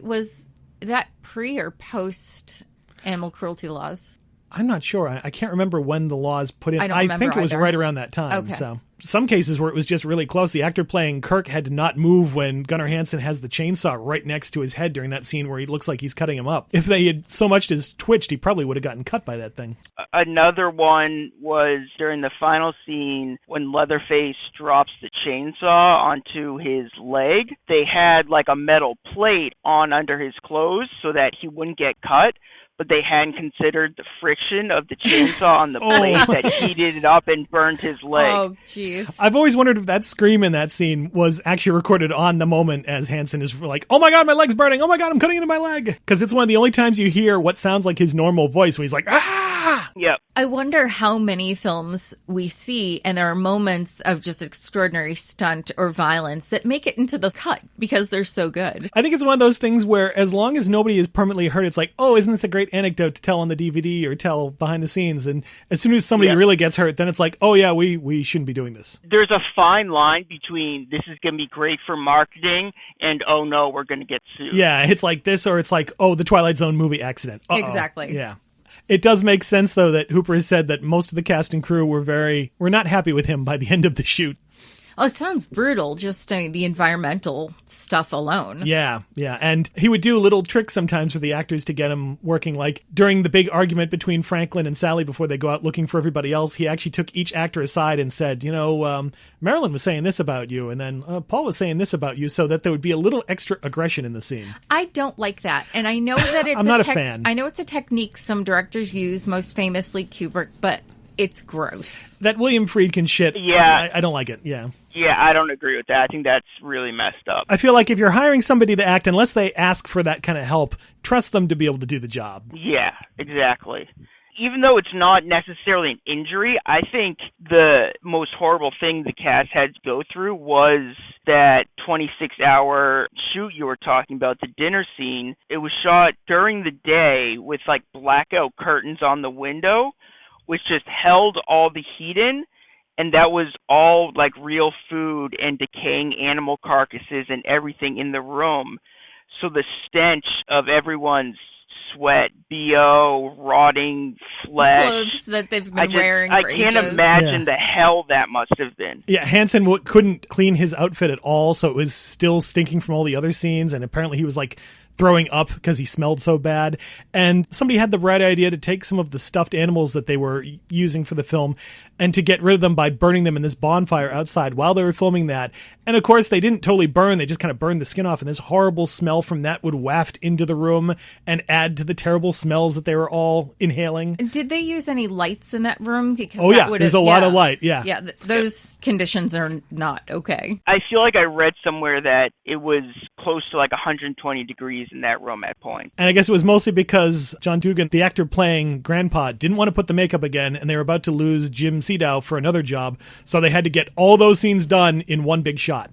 Was that pre or post animal cruelty laws? I'm not sure. I can't remember when the laws put in. I think it was right around that time. Okay. So some cases where it was just really close. The actor playing Kirk had to not move when Gunnar Hansen has the chainsaw right next to his head during that scene where he looks like he's cutting him up. If they had so much as twitched, he probably would have gotten cut by that thing. Another one was during the final scene when Leatherface drops the chainsaw onto his leg. They had a metal plate on under his clothes so that he wouldn't get cut. but they hadn't considered the friction of the chainsaw on the blade that heated it up and burned his leg. Oh, jeez. I've always wondered if that scream in that scene was actually recorded on the moment as Hansen is like, oh my God, my leg's burning. Oh my God, I'm cutting into my leg. Because it's one of the only times you hear what sounds like his normal voice when he's like, ah! Yep. I wonder how many films we see, and there are moments of just extraordinary stunt or violence that make it into the cut because they're so good. I think it's one of those things where as long as nobody is permanently hurt, it's like, oh, isn't this a great anecdote to tell on the DVD or tell behind the scenes? And as soon as somebody really gets hurt, then it's like, oh yeah, we shouldn't be doing this. There's a fine line between this is going to be great for marketing and, oh no, we're going to get sued. Yeah, it's like this, or it's like, oh, the Twilight Zone movie accident. Uh-oh. Exactly. Yeah. It does make sense, though, that Hooper has said that most of the cast and crew were not happy with him by the end of the shoot. Oh, it sounds brutal, just the environmental stuff alone. Yeah. And he would do little tricks sometimes for the actors to get them working. Like during the big argument between Franklin and Sally before they go out looking for everybody else, he actually took each actor aside and said, Marilyn was saying this about you, and then Paul was saying this about you, so that there would be a little extra aggression in the scene. I don't like that. And I know that it's I'm not a fan. I know it's a technique some directors use, most famously Kubrick, but it's gross. That William Friedkin shit, I don't like it, yeah. Yeah, I don't agree with that. I think that's really messed up. I feel like if you're hiring somebody to act, unless they ask for that kind of help, trust them to be able to do the job. Yeah, exactly. Even though it's not necessarily an injury, I think the most horrible thing the cast had to go through was that 26-hour shoot you were talking about, the dinner scene. It was shot during the day with like blackout curtains on the window, which just held all the heat in. And that was all like real food and decaying animal carcasses and everything in the room. So the stench of everyone's sweat, BO, rotting flesh. Clothes that they've been wearing for I can't ages. imagine the hell that must have been. Yeah, Hansen couldn't clean his outfit at all, so it was still stinking from all the other scenes, and apparently he was like throwing up because he smelled so bad. And somebody had the bright idea to take some of the stuffed animals that they were using for the film and to get rid of them by burning them in this bonfire outside while they were filming that. And of course, they didn't totally burn. They just kind of burned the skin off, and this horrible smell from that would waft into the room and add to the terrible smells that they were all inhaling. Did they use any lights in that room? Because there's a lot of light, yeah. Yeah, those conditions are not okay. I feel like I read somewhere that it was close to like 120 degrees in that room at point. And I guess it was mostly because John Dugan, the actor playing Grandpa, didn't want to put the makeup again, and they were about to lose Jim Sedow for another job, so they had to get all those scenes done in one big shot.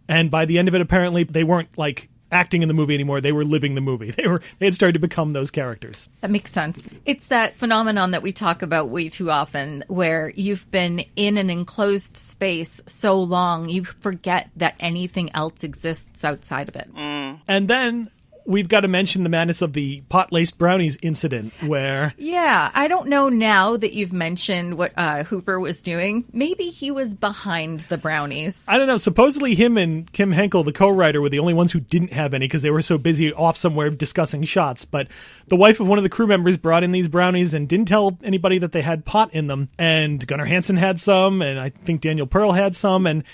And by the end of it, apparently, they weren't like acting in the movie anymore. They were living the movie. They had started to become those characters. That makes sense. It's that phenomenon that we talk about way too often, where you've been in an enclosed space so long, you forget that anything else exists outside of it. And then we've got to mention the madness of the pot-laced brownies incident where... Yeah, I don't know now that you've mentioned what Hooper was doing. Maybe he was behind the brownies. I don't know. Supposedly him and Kim Henkel, the co-writer, were the only ones who didn't have any because they were so busy off somewhere discussing shots. But the wife of one of the crew members brought in these brownies and didn't tell anybody that they had pot in them. And Gunnar Hansen had some, and I think Daniel Pearl had some. And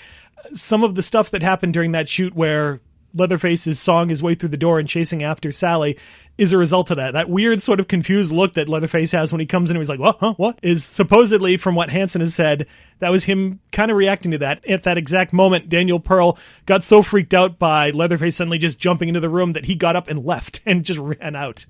some of the stuff that happened during that shoot where Leatherface is sawing his way through the door and chasing after Sally is a result of that. That weird sort of confused look that Leatherface has when he comes in and he's like, what? Huh? What? Is supposedly, from what Hansen has said, that was him kind of reacting to that. At that exact moment, Daniel Pearl got so freaked out by Leatherface suddenly just jumping into the room that he got up and left and just ran out.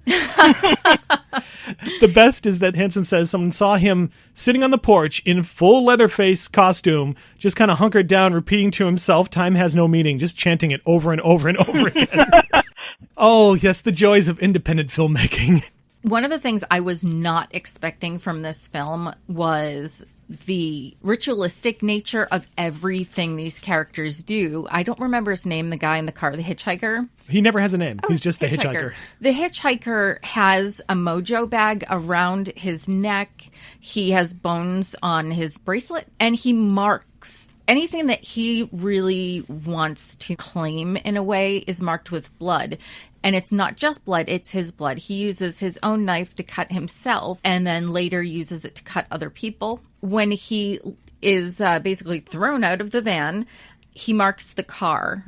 The best is that Hansen says someone saw him sitting on the porch in full Leatherface costume, just kind of hunkered down, repeating to himself, time has no meaning, just chanting it over and over and over again. Oh, yes, the joys of independent filmmaking. One of the things I was not expecting from this film was the ritualistic nature of everything these characters do. I don't remember his name, the guy in the car, the hitchhiker. He never has a name. He's just the hitchhiker. The hitchhiker has a mojo bag around his neck. He has bones on his bracelet, and he marks anything that he really wants to claim in a way is marked with blood. And it's not just blood, it's his blood. He uses his own knife to cut himself and then later uses it to cut other people. When he is basically thrown out of the van, he marks the car.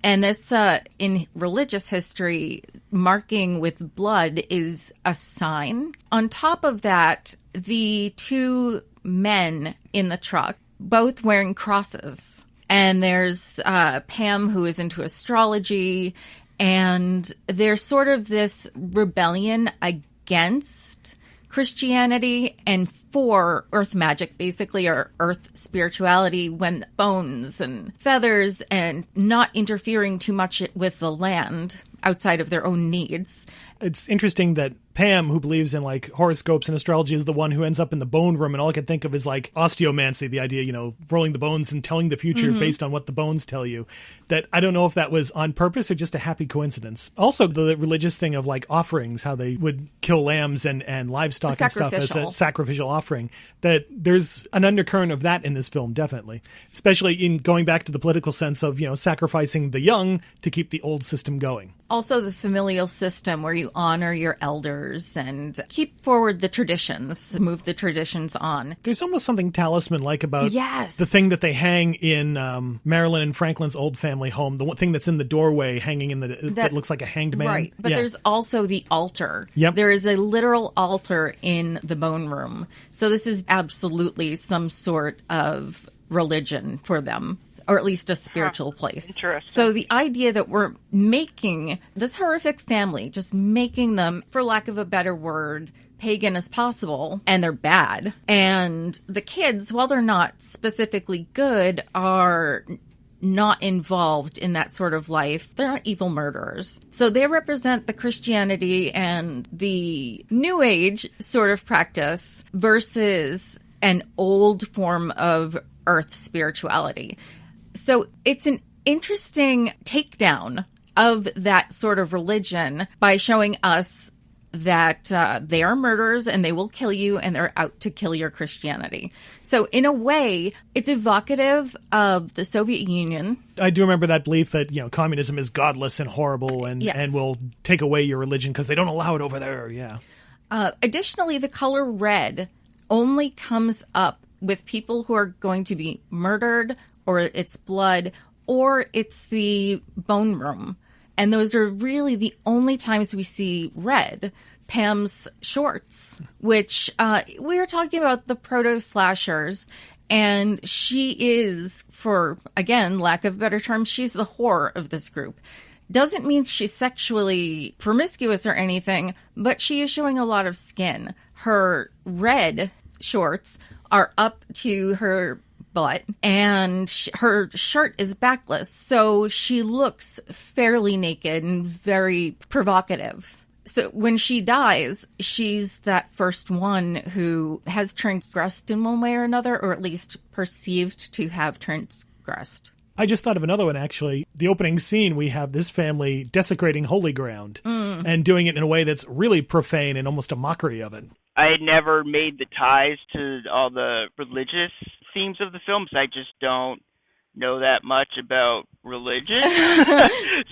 And this, in religious history, marking with blood is a sign. On top of that, the two men in the truck, both wearing crosses. And there's Pam, who is into astrology, and there's sort of this rebellion against Christianity and for earth magic, basically, or earth spirituality, when bones and feathers and not interfering too much with the land outside of their own needs. It's interesting that Pam, who believes in like horoscopes and astrology, is the one who ends up in the bone room, and all I can think of is like osteomancy, the idea, rolling the bones and telling the future based on what the bones tell you. That I don't know if that was on purpose or just a happy coincidence. Also, the religious thing of like offerings, how they would kill lambs and livestock and stuff as a sacrificial offering, that there's an undercurrent of that in this film, definitely. Especially in going back to the political sense of, sacrificing the young to keep the old system going. Also the familial system where you honor your elders and keep forward the traditions, move the traditions on. There's almost something talisman-like about the thing that they hang in Marilyn and Franklin's old family home, the one thing that's in the doorway hanging in that looks like a hanged man. Right, but there's also the altar. Yep. There is a literal altar in the bone room. So this is absolutely some sort of religion for them. Or at least a spiritual place. Interesting. So the idea that we're making this horrific family, just making them, for lack of a better word, pagan as possible, and they're bad. And the kids, while they're not specifically good, are not involved in that sort of life. They're not evil murderers. So they represent the Christianity and the New Age sort of practice versus an old form of earth spirituality. So it's an interesting takedown of that sort of religion by showing us that they are murderers and they will kill you and they're out to kill your Christianity. So in a way, it's evocative of the Soviet Union. I do remember that belief that, communism is godless and horrible and will take away your religion because they don't allow it over there. Yeah. Additionally, the color red only comes up with people who are going to be murdered, or it's blood, or it's the bone room. And those are really the only times we see red. Pam's shorts, which we are talking about the proto-slashers, and she is, for, again, lack of a better term, she's the whore of this group. Doesn't mean she's sexually promiscuous or anything, but she is showing a lot of skin. Her red shorts are up to her butt, and her shirt is backless, so she looks fairly naked and very provocative. So when she dies, she's that first one who has transgressed in one way or another, or at least perceived to have transgressed. I just thought of another one, actually. The opening scene, we have this family desecrating holy ground and doing it in a way that's really profane and almost a mockery of it. I had never made the ties to all the religious themes of the films. I just don't know that much about religion.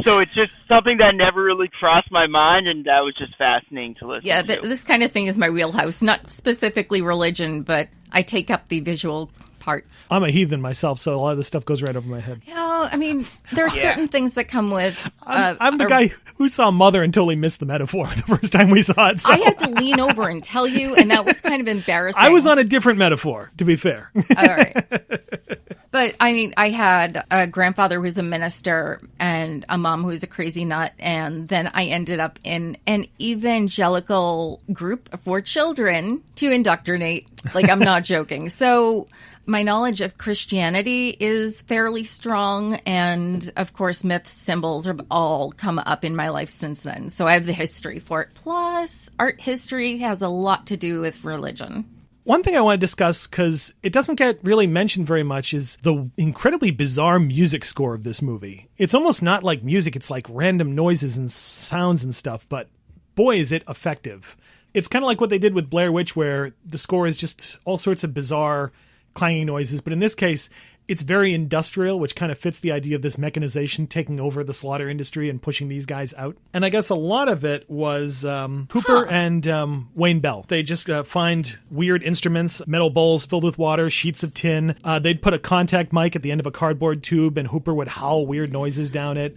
So it's just something that never really crossed my mind, and that was just fascinating to listen to. This kind of thing is my wheelhouse. Not specifically religion, but I take up the visual part. I'm a heathen myself, so a lot of this stuff goes right over my head. I mean, there are certain things that come with... I'm the guy who saw Mother and totally missed the metaphor the first time we saw it. So. I had to lean over and tell you, and that was kind of embarrassing. I was on a different metaphor, to be fair. All right. But, I mean, I had a grandfather who was a minister and a mom who was a crazy nut, and then I ended up in an evangelical group for children to indoctrinate. Like, I'm not joking. So... my knowledge of Christianity is fairly strong, and of course myths, symbols have all come up in my life since then. So I have the history for it. Plus, art history has a lot to do with religion. One thing I want to discuss, because it doesn't get really mentioned very much, is the incredibly bizarre music score of this movie. It's almost not like music, it's like random noises and sounds and stuff, but boy is it effective. It's kind of like what they did with Blair Witch, where the score is just all sorts of bizarre clanging noises, but in this case, it's very industrial, which kind of fits the idea of this mechanization taking over the slaughter industry and pushing these guys out. And I guess a lot of it was Hooper and Wayne Bell. They just find weird instruments, metal bowls filled with water, sheets of tin. They'd put a contact mic at the end of a cardboard tube, and Hooper would howl weird noises down it.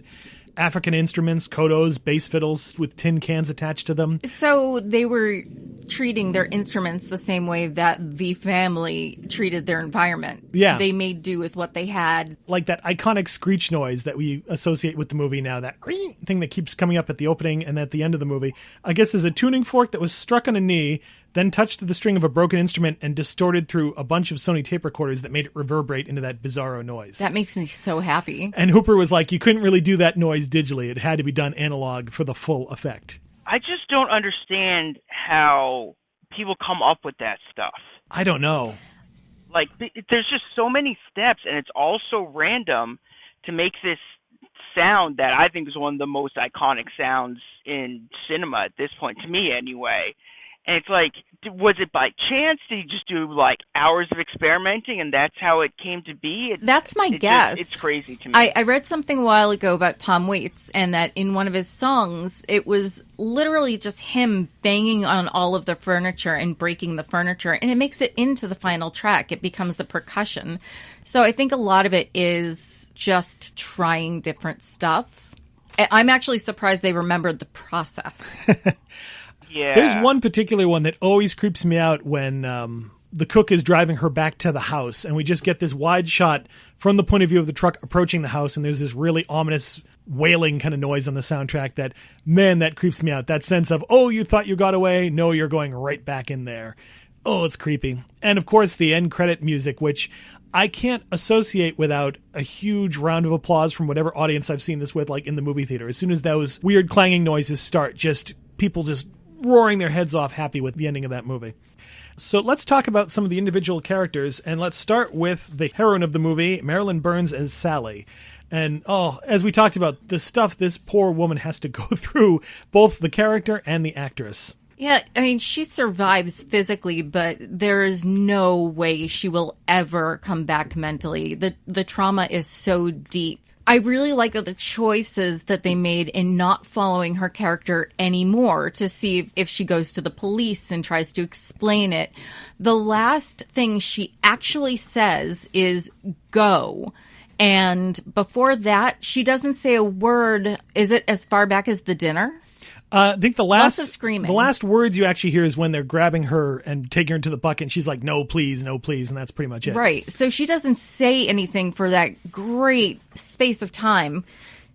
African instruments, kodos, bass fiddles with tin cans attached to them. So they were treating their instruments the same way that the family treated their environment. Yeah. They made do with what they had. Like that iconic screech noise that we associate with the movie now, that thing that keeps coming up at the opening and at the end of the movie, I guess is a tuning fork that was struck on a knee, then touched to the string of a broken instrument and distorted through a bunch of Sony tape recorders that made it reverberate into that bizarro noise. That makes me so happy. And Hooper was like, you couldn't really do that noise digitally. It had to be done analog for the full effect. I just don't understand how people come up with that stuff. I don't know. Like, there's just so many steps, and it's all so random to make this sound that I think is one of the most iconic sounds in cinema at this point, to me anyway. And it's like, was it by chance? Did he just do like hours of experimenting and that's how it came to be? That's my guess. It's crazy to me. I read something a while ago about Tom Waits, and that in one of his songs, it was literally just him banging on all of the furniture and breaking the furniture, and it makes it into the final track. It becomes the percussion. So I think a lot of it is just trying different stuff. I'm actually surprised they remembered the process. Yeah. There's one particular one that always creeps me out when the cook is driving her back to the house, and we just get this wide shot from the point of view of the truck approaching the house, and there's this really ominous wailing kind of noise on the soundtrack that creeps me out. That sense of, oh, you thought you got away? No, you're going right back in there. Oh, it's creepy. And of course, the end credit music, which I can't associate without a huge round of applause from whatever audience I've seen this with, like in the movie theater. As soon as those weird clanging noises start, people just roaring their heads off happy with the ending of that movie. So let's talk about some of the individual characters, and let's start with the heroine of the movie, Marilyn Burns as Sally. And, as we talked about, the stuff this poor woman has to go through, both the character and the actress. Yeah, I mean, she survives physically, but there is no way she will ever come back mentally. The trauma is so deep. I really like the choices that they made in not following her character anymore to see if she goes to the police and tries to explain it. The last thing she actually says is go. And before that, she doesn't say a word. Is it as far back as the dinner? I think lots of screaming. The last words you actually hear is when they're grabbing her and taking her into the bucket, and she's like, no, please, and that's pretty much it. Right. So she doesn't say anything for that great space of time.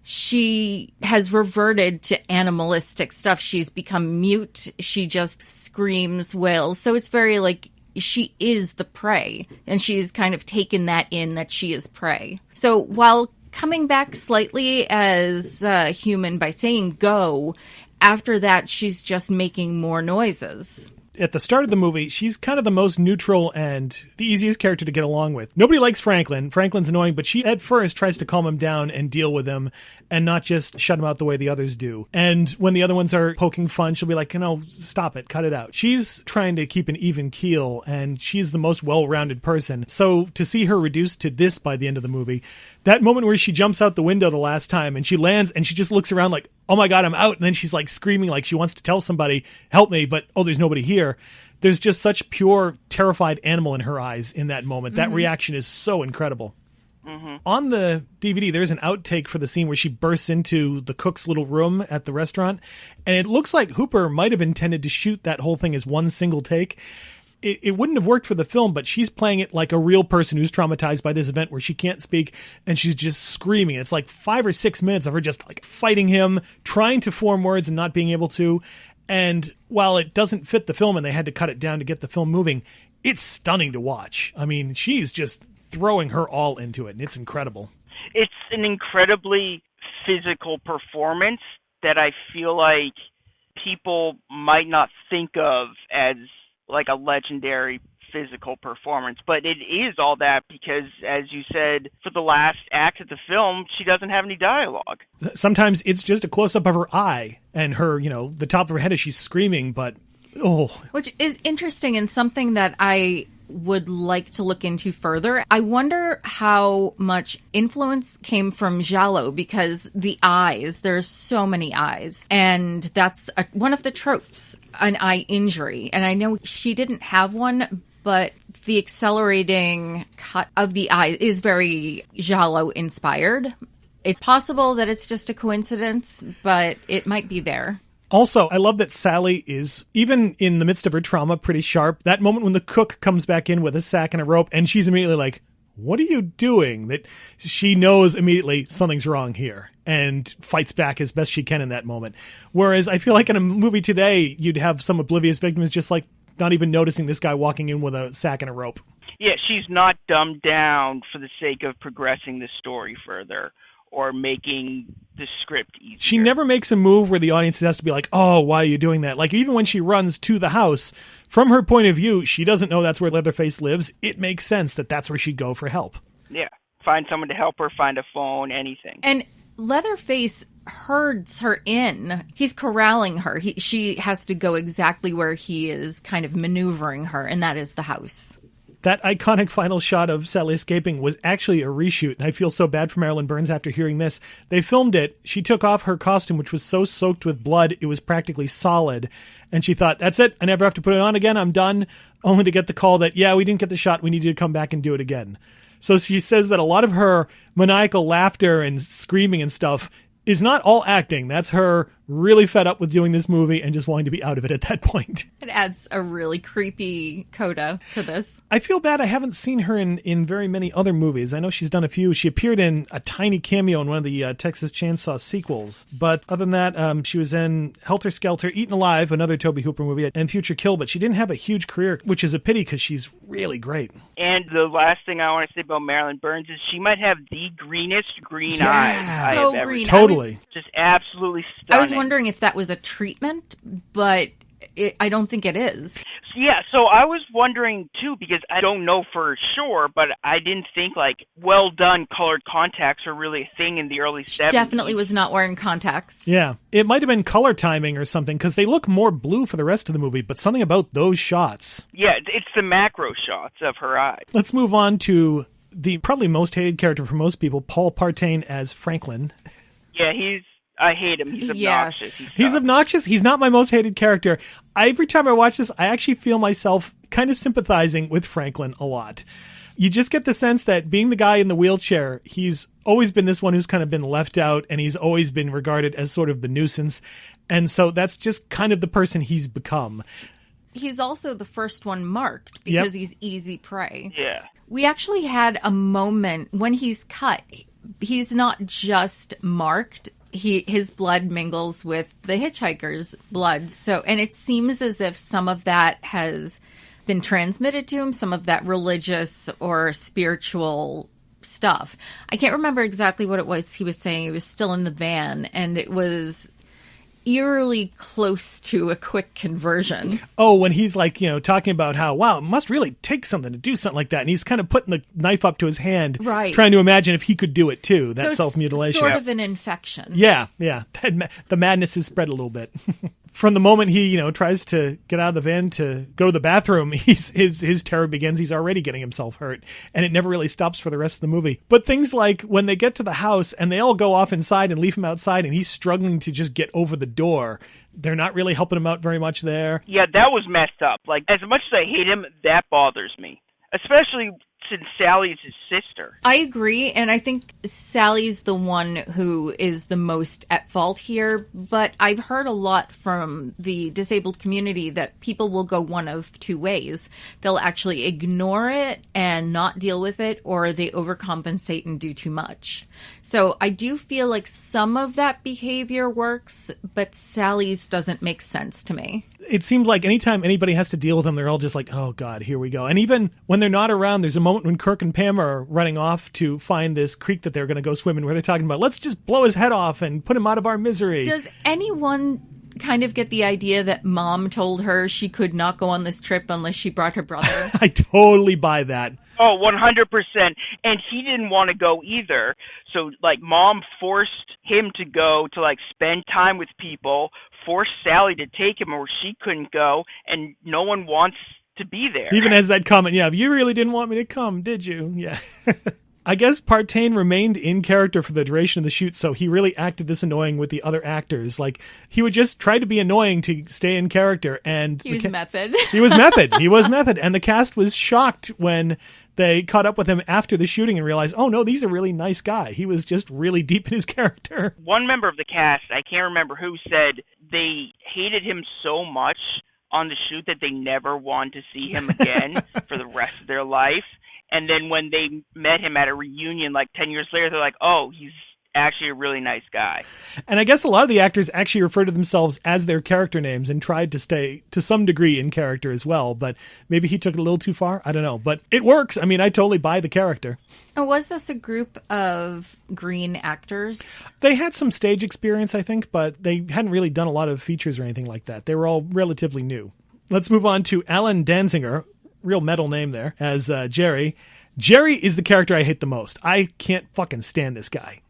She has reverted to animalistic stuff. She's become mute. She just screams, wails. So it's very like she is the prey, and she's kind of taken that in that she is prey. So while coming back slightly as human by saying go, after that, she's just making more noises. At the start of the movie, she's kind of the most neutral and the easiest character to get along with. Nobody likes Franklin. Franklin's annoying, but she at first tries to calm him down and deal with him and not just shut him out the way the others do. And when the other ones are poking fun, she'll be like, stop it, cut it out. She's trying to keep an even keel, and she's the most well-rounded person. So to see her reduced to this by the end of the movie, that moment where she jumps out the window the last time and she lands and she just looks around like, oh my God, I'm out. And then she's like screaming like she wants to tell somebody, help me, but there's nobody here. There's just such pure, terrified animal in her eyes in that moment. That reaction is so incredible. Mm-hmm. On the DVD, there's an outtake for the scene where she bursts into the cook's little room at the restaurant. And it looks like Hooper might have intended to shoot that whole thing as one single take. It wouldn't have worked for the film, but she's playing it like a real person who's traumatized by this event where she can't speak and she's just screaming. It's like 5 or 6 minutes of her just like fighting him, trying to form words and not being able to. And while it doesn't fit the film and they had to cut it down to get the film moving, it's stunning to watch. I mean, she's just throwing her all into it, and it's incredible. It's an incredibly physical performance that I feel like people might not think of as like a legendary physical performance, but it is all that because, as you said, for the last act of the film, she doesn't have any dialogue. Sometimes it's just a close-up of her eye and her, the top of her head as she's screaming, but Which is interesting and something that I would like to look into further. I wonder how much influence came from giallo, because the eyes, there's so many eyes, and that's one of the tropes, an eye injury. And I know she didn't have one, but the accelerating cut of the eye is very giallo inspired. It's possible that it's just a coincidence, but it might be there. Also, I love that Sally is, even in the midst of her trauma, pretty sharp. That moment when the cook comes back in with a sack and a rope, and she's immediately like, what are you doing? That she knows immediately something's wrong here and fights back as best she can in that moment. Whereas I feel like in a movie today, you'd have some oblivious victims just like not even noticing this guy walking in with a sack and a rope. Yeah, she's not dumbed down for the sake of progressing the story further or making the script easier. She never makes a move where the audience has to be like, oh, why are you doing that? Like, even when she runs to the house, from her point of view, she doesn't know that's where Leatherface lives. It makes sense that that's where she'd go for help. Yeah, find someone to help her, find a phone, anything. And Leatherface herds her in. He's corralling her. She has to go exactly where he is kind of maneuvering her, and that is the house. That iconic final shot of Sally escaping was actually a reshoot, and I feel so bad for Marilyn Burns after hearing this. They filmed it. She took off her costume, which was so soaked with blood, it was practically solid. And she thought, that's it. I never have to put it on again. I'm done. Only to get the call that, yeah, we didn't get the shot. We need you to come back and do it again. So she says that a lot of her maniacal laughter and screaming and stuff is not all acting. That's her really fed up with doing this movie and just wanting to be out of it at that point. It adds a really creepy coda to this. I feel bad I haven't seen her in very many other movies. I know she's done a few. She appeared in a tiny cameo in one of the Texas Chain Saw sequels. But other than that, she was in Helter Skelter, Eaten Alive, another Tobe Hooper movie, and Future Kill. But she didn't have a huge career, which is a pity because she's really great. And the last thing I want to say about Marilyn Burns is she might have the greenest green eyes I So have ever green. seen. Totally. Just absolutely stunning. I was wondering if that was a treatment, but I don't think it is. Yeah, so I was wondering too, because I don't know for sure, but I didn't think like well done colored contacts are really a thing in the early 70s. Definitely was not wearing contacts. Yeah, it might have been color timing or something because they look more blue for the rest of the movie, but something about those shots. Yeah, it's the macro shots of her eyes. Let's move on to the probably most hated character for most people, Paul Partain as Franklin. Yeah, I hate him. He's obnoxious. Yes. He's obnoxious. He's not my most hated character. Every time I watch this, I actually feel myself kind of sympathizing with Franklin a lot. You just get the sense that being the guy in the wheelchair, he's always been this one who's kind of been left out, and he's always been regarded as sort of the nuisance. And so that's just kind of the person he's become. He's also the first one marked because he's easy prey. Yeah. We actually had a moment when he's cut. He's not just marked. His blood mingles with the hitchhiker's blood. So, and it seems as if some of that has been transmitted to him, some of that religious or spiritual stuff. I can't remember exactly what it was he was saying. He was still in the van, and it was eerily close to a quick conversion. Oh, when he's like, talking about how, wow, it must really take something to do something like that. And he's kind of putting the knife up to his hand, right, trying to imagine if he could do it too, that so self-mutilation. Sort of an infection. Yeah. The madness is spread a little bit. From the moment he, tries to get out of the van to go to the bathroom, his terror begins. He's already getting himself hurt, and it never really stops for the rest of the movie. But things like when they get to the house and they all go off inside and leave him outside, and he's struggling to just get over the door, they're not really helping him out very much there. Yeah, that was messed up. Like, as much as I hate him, that bothers me. Especially since Sally's his sister. I agree, and I think Sally's the one who is the most at fault here, but I've heard a lot from the disabled community that people will go one of two ways. They'll actually ignore it and not deal with it, or they overcompensate and do too much. So I do feel like some of that behavior works, but Sally's doesn't make sense to me. It seems like anytime anybody has to deal with them, they're all just like, oh, God, here we go. And even when they're not around, there's a moment when Kirk and Pam are running off to find this creek that they're going to go swim in, where they're talking about, let's just blow his head off and put him out of our misery. Does anyone kind of get the idea that Mom told her she could not go on this trip unless she brought her brother? I totally buy that. Oh, 100%. And he didn't want to go either. So, Mom forced him to go to, spend time with people, forced Sally to take him or she couldn't go, and no one wants to be there. Even as that comment, yeah, you really didn't want me to come, did you? Yeah. I guess Partain remained in character for the duration of the shoot, so he really acted this annoying with the other actors. Like, he would just try to be annoying to stay in character, and He was method. He was method. He was method, and the cast was shocked when they caught up with him after the shooting and realized, oh no, he's a really nice guy. He was just really deep in his character. One member of the cast, I can't remember who, said they hated him so much on the shoot that they never wanted to see him again for the rest of their life. And then when they met him at a reunion like 10 years later, they're like, oh, he's actually a really nice guy. And I guess a lot of the actors actually refer to themselves as their character names and tried to stay to some degree in character as well, but maybe he took it a little too far. I don't know, but it works. I mean, I totally buy the character. And was this a group of green actors? They had some stage experience, I think, but they hadn't really done a lot of features or anything like that. They were all relatively new. Let's move on to Alan Danziger, real metal name there, as Jerry. Jerry is the character I hate the most. I can't fucking stand this guy.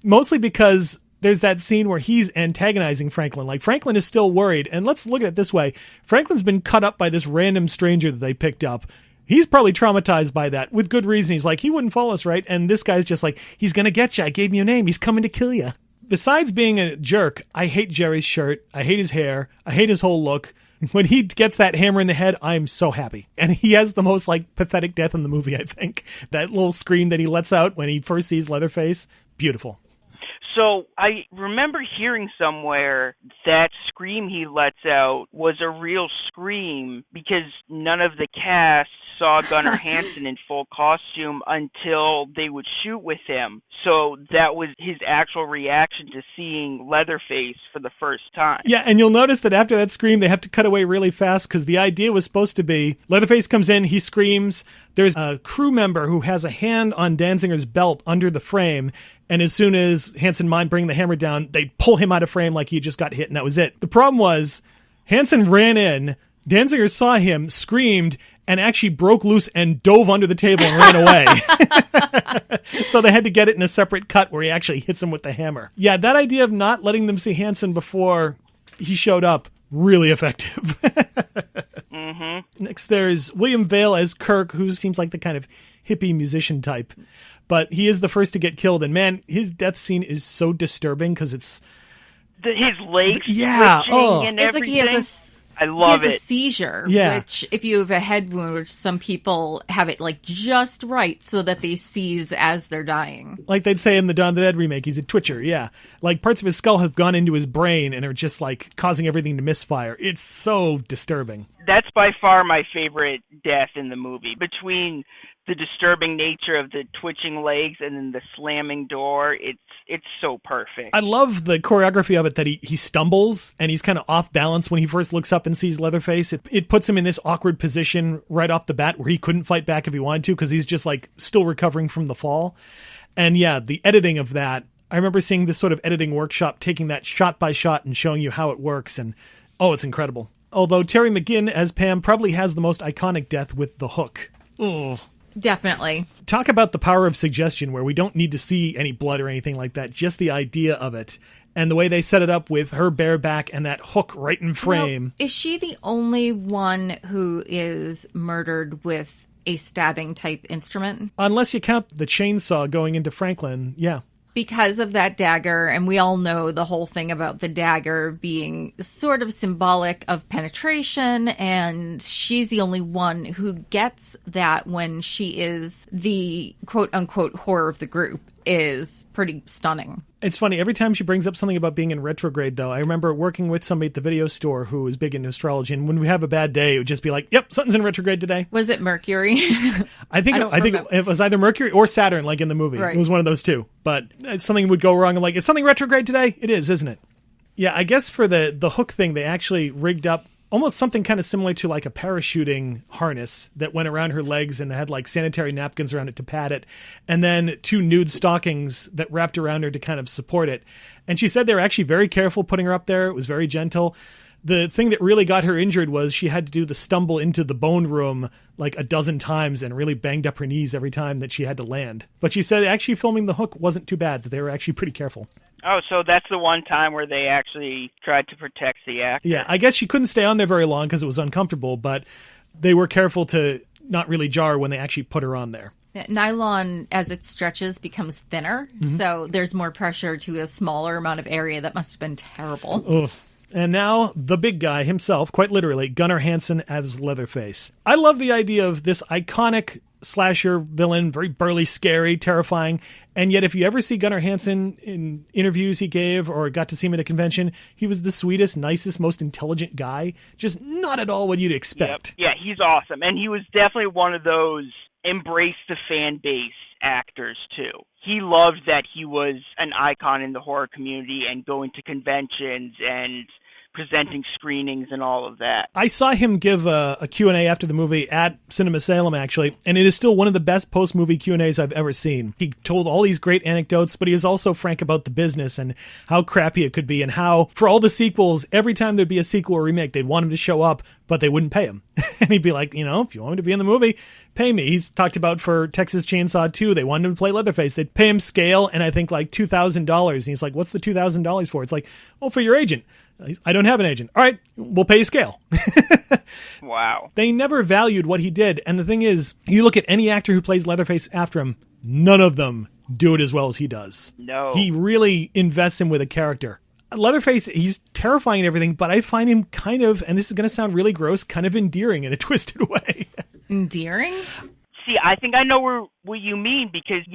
Mostly because there's that scene where he's antagonizing Franklin. Like, Franklin is still worried. And let's look at it this way. Franklin's been cut up by this random stranger that they picked up. He's probably traumatized by that with good reason. He's like, he wouldn't follow us, right? And this guy's just like, he's going to get you. I gave you a name. He's coming to kill you. Besides being a jerk, I hate Jerry's shirt. I hate his hair. I hate his whole look. When he gets that hammer in the head, I'm so happy. And he has the most, like, pathetic death in the movie, I think. That little scream that he lets out when he first sees Leatherface. Beautiful. So I remember hearing somewhere that scream he lets out was a real scream because none of the cast saw Gunnar Hansen in full costume until they would shoot with him. So that was his actual reaction to seeing Leatherface for the first time. Yeah, and you'll notice that after that scream, they have to cut away really fast because the idea was supposed to be Leatherface comes in, he screams, there's a crew member who has a hand on Danziger's belt under the frame, and as soon as Hansen might bring the hammer down, they'd pull him out of frame like he just got hit, and that was it. The problem was, Hansen ran in, Danziger saw him, screamed, and actually broke loose and dove under the table and ran away. So they had to get it in a separate cut where he actually hits him with the hammer. Yeah, that idea of not letting them see Hansen before he showed up, really effective. Mm-hmm. Next, there's William Vale as Kirk, who seems like the kind of hippie musician type. But he is the first to get killed. And man, his death scene is so disturbing because it's... his legs yeah, and it's everything. like he has I love he has it. a seizure, Yeah. which if you have a head wound, which some people have it like just right so that they seize as they're dying. Like they'd say in the Dawn of the Dead remake, he's a twitcher, yeah. Like parts of his skull have gone into his brain and are just like causing everything to misfire. It's so disturbing. That's by far my favorite death in the movie. Between the disturbing nature of the twitching legs and then the slamming door, it's so perfect. I love the choreography of it, that he stumbles and he's kind of off balance when he first looks up and sees Leatherface. It puts him in this awkward position right off the bat where he couldn't fight back if he wanted to because he's just like still recovering from the fall. And yeah, the editing of that, I remember seeing this sort of editing workshop taking that shot by shot and showing you how it works, and oh, it's incredible. Although Terry McGinn as Pam probably has the most iconic death with the hook. Oh. Definitely. Talk about the power of suggestion where we don't need to see any blood or anything like that. Just the idea of it. And the way they set it up with her bare back and that hook right in frame. Now, is she the only one who is murdered with a stabbing type instrument? Unless you count the chainsaw going into Franklin, yeah. Because of that dagger, and we all know the whole thing about the dagger being sort of symbolic of penetration, and she's the only one who gets that when she is the quote-unquote whore of the group, is pretty stunning. It's funny, every time she brings up something about being in retrograde, though, I remember working with somebody at the video store who was big into astrology, and when we have a bad day, it would just be like, yep, something's in retrograde today. Was it Mercury? I think it was either Mercury or Saturn, like in the movie. Right. It was one of those two. But something would go wrong. I'm like, is something retrograde today? It is, isn't it? Yeah, I guess for the hook thing, they actually rigged up almost something kind of similar to like a parachuting harness that went around her legs and had like sanitary napkins around it to pad it. And then 2 nude stockings that wrapped around her to kind of support it. And she said they were actually very careful putting her up there. It was very gentle. The thing that really got her injured was she had to do the stumble into the bone room like a dozen times and really banged up her knees every time that she had to land. But she said actually filming the hook wasn't too bad, that they were actually pretty careful. Oh, so that's the one time where they actually tried to protect the actor. Yeah, I guess she couldn't stay on there very long because it was uncomfortable, but they were careful to not really jar when they actually put her on there. Nylon, as it stretches, becomes thinner, so there's more pressure to a smaller amount of area. That must have been terrible. Ugh. And now, the big guy himself, quite literally, Gunnar Hansen as Leatherface. I love the idea of this iconic slasher villain, very burly, scary, terrifying, and yet if you ever see Gunnar Hansen in interviews he gave or got to see him at a convention, he was the sweetest, nicest, most intelligent guy. Just not at all what you'd expect. Yep. Yeah, he's awesome. And he was definitely one of those embrace the fan base actors too. He loved that he was an icon in the horror community and going to conventions and presenting screenings and all of that. I saw him give a Q&A after the movie at Cinema Salem, actually, and it is still one of the best post-movie Q&As I've ever seen. He told all these great anecdotes, but he was also frank about the business and how crappy it could be, and how, for all the sequels, every time there'd be a sequel or remake, they'd want him to show up, but they wouldn't pay him. And he'd be like, if you want me to be in the movie, pay me. He's talked about for Texas Chainsaw 2, they wanted him to play Leatherface. They'd pay him scale, and I think like $2,000. And he's like, what's the $2,000 for? It's like, for your agent. I don't have an agent. All right, we'll pay you scale. Wow. They never valued what he did. And the thing is, you look at any actor who plays Leatherface after him, none of them do it as well as he does. No. He really invests him with a character. Leatherface, he's terrifying and everything, but I find him kind of, and this is going to sound really gross, kind of endearing in a twisted way. Endearing? See, I think I know what you mean because,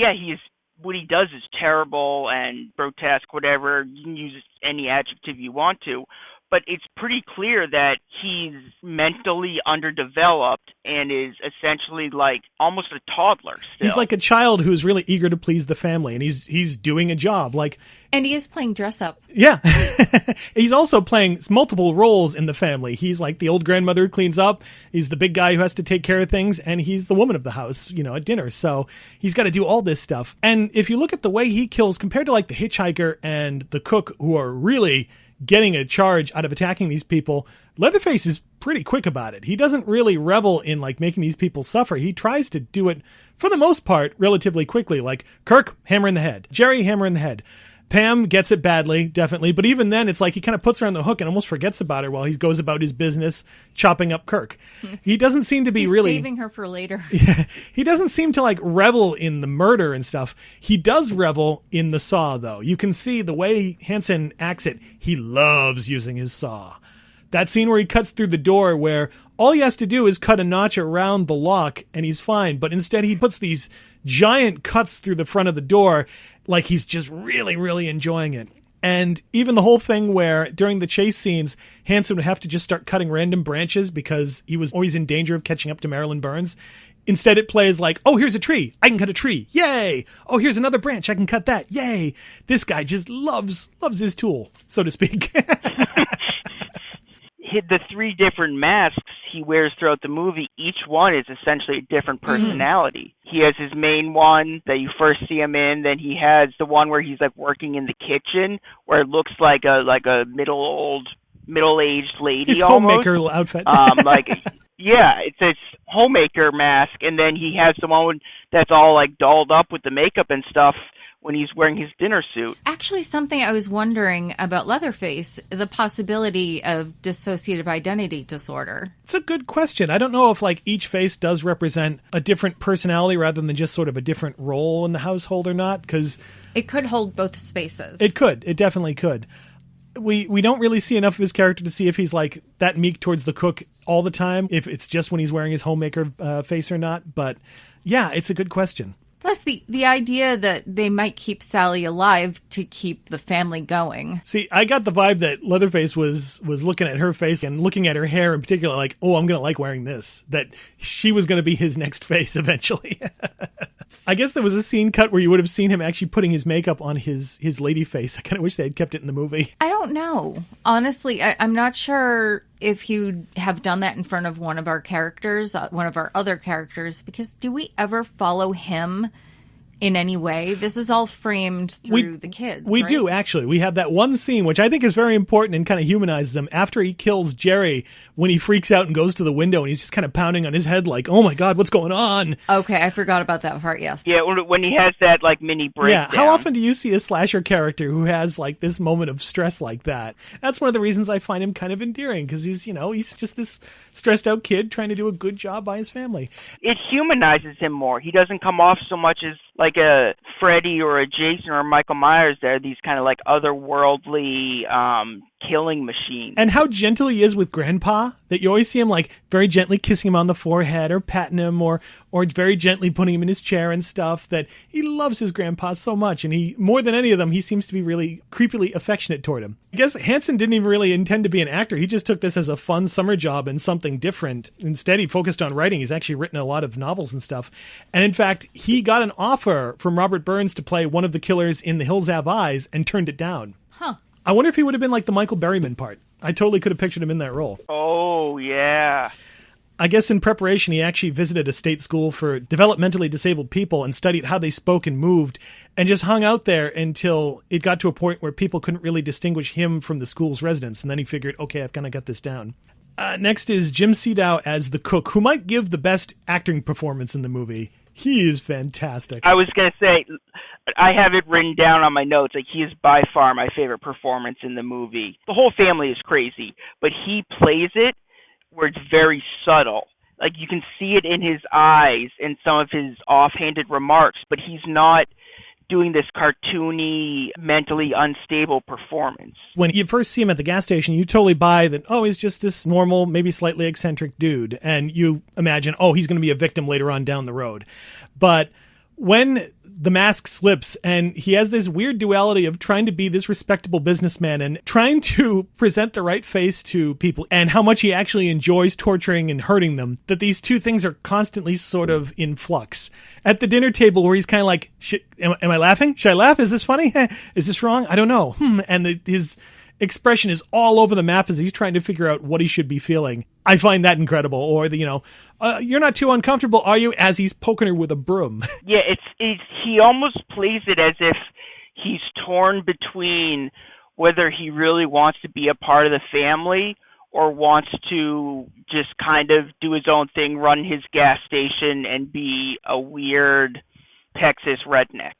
what he does is terrible and grotesque, whatever. You can use any adjective you want to. But it's pretty clear that he's mentally underdeveloped and is essentially like almost a toddler still. He's like a child who's really eager to please the family, and he's doing a job. And he is playing dress up. Yeah. He's also playing multiple roles in the family. He's like the old grandmother who cleans up. He's the big guy who has to take care of things, and he's the woman of the house, at dinner. So he's got to do all this stuff. And if you look at the way he kills, compared to like the hitchhiker and the cook, who are really getting a charge out of attacking these people, Leatherface is pretty quick about it. He doesn't really revel in like making these people suffer. He tries to do it, for the most part, relatively quickly. Like Kirk, hammer in the head. Jerry, hammer in the head. Pam gets it badly, definitely, but even then it's like he kind of puts her on the hook and almost forgets about her while he goes about his business chopping up Kirk. He doesn't seem to be He's really saving her for later. Yeah, he doesn't seem to like revel in the murder and stuff. He does revel in the saw, though. You can see the way Hansen acts it. He loves using his saw. That scene where he cuts through the door, where all he has to do is cut a notch around the lock and he's fine, but instead he puts these giant cuts through the front of the door like he's just really, really enjoying it. And even the whole thing where during the chase scenes, Hansen would have to just start cutting random branches because he was always in danger of catching up to Marilyn Burns. Instead, it plays like, oh, here's a tree. I can cut a tree. Yay. Oh, here's another branch. I can cut that. Yay. This guy just loves his tool, so to speak. The three different masks he wears throughout the movie, each one is essentially a different personality. He has his main one that you first see him in, then he has the one where he's like working in the kitchen, where it looks like a middle-aged lady. His almost. homemaker outfit. Yeah, it's a homemaker mask, and then he has the one that's all like dolled up with the makeup and stuff when he's wearing his dinner suit. Actually, something I was wondering about Leatherface, the possibility of dissociative identity disorder. It's a good question. I don't know if like each face does represent a different personality rather than just sort of a different role in the household or not, because it could hold both spaces. It could. It definitely could. We don't really see enough of his character to see if he's like that meek towards the cook all the time, if it's just when he's wearing his homemaker face or not. But yeah, it's a good question. Plus, the idea that they might keep Sally alive to keep the family going. See, I got the vibe that Leatherface was looking at her face and looking at her hair in particular like, oh, I'm going to like wearing this. That she was going to be his next face eventually. I guess there was a scene cut where you would have seen him actually putting his makeup on his lady face. I kind of wish they had kept it in the movie. I don't know. Honestly, I'm not sure if you'd have done that in front of one of our characters, one of our other characters, because do we ever follow him in any way. This is all framed through the kids. We right? do, actually. We have that one scene, which I think is very important and kind of humanizes him. After he kills Jerry, when he freaks out and goes to the window and he's just kind of pounding on his head like, oh my God, what's going on? Okay, I forgot about that part, yes. Yeah, when he has that, like, mini breakdown. Yeah, how often do you see a slasher character who has, like, this moment of stress like that? That's one of the reasons I find him kind of endearing, because he's, you know, he's just this stressed out kid trying to do a good job by his family. It humanizes him more. He doesn't come off so much as like a Freddy or a Jason or a Michael Myers. They're these kind of like otherworldly killing machines. And how gentle he is with Grandpa, that you always see him like very gently kissing him on the forehead or patting him or very gently putting him in his chair and stuff, that he loves his grandpa so much. And he, more than any of them, he seems to be really creepily affectionate toward him. I guess Hansen didn't even really intend to be an actor. He just took this as a fun summer job and something different. Instead, he focused on writing. He's actually written a lot of novels and stuff. And in fact, he got an offer from Robert Burns to play one of the killers in The Hills Have Eyes and turned it down. Huh. I wonder if he would have been like the Michael Berryman part. I totally could have pictured him in that role. Oh, yeah. I guess in preparation, he actually visited a state school for developmentally disabled people and studied how they spoke and moved and just hung out there until it got to a point where people couldn't really distinguish him from the school's residents. And then he figured, okay, I've kind of got this down. Next is Jim Sedow as the cook, who might give the best acting performance in the movie. He is fantastic. I was going to say, I have it written down on my notes. Like, he is by far my favorite performance in the movie. The whole family is crazy, but he plays it where it's very subtle. Like, you can see it in his eyes and some of his offhanded remarks, but he's not doing this cartoony, mentally unstable performance. When you first see him at the gas station, you totally buy that, oh, he's just this normal, maybe slightly eccentric dude. And you imagine, oh, he's going to be a victim later on down the road. But when the mask slips and he has this weird duality of trying to be this respectable businessman and trying to present the right face to people and how much he actually enjoys torturing and hurting them, that these two things are constantly sort of in flux. At the dinner table where he's kind of like, am I laughing? Should I laugh? Is this funny? Is this wrong? I don't know. And his expression is all over the map as he's trying to figure out what he should be feeling. I find that incredible. Or you're not too uncomfortable, are you? As he's poking her with a broom. Yeah, he almost plays it as if he's torn between whether he really wants to be a part of the family or wants to just kind of do his own thing, run his gas station, and be a weird Texas redneck.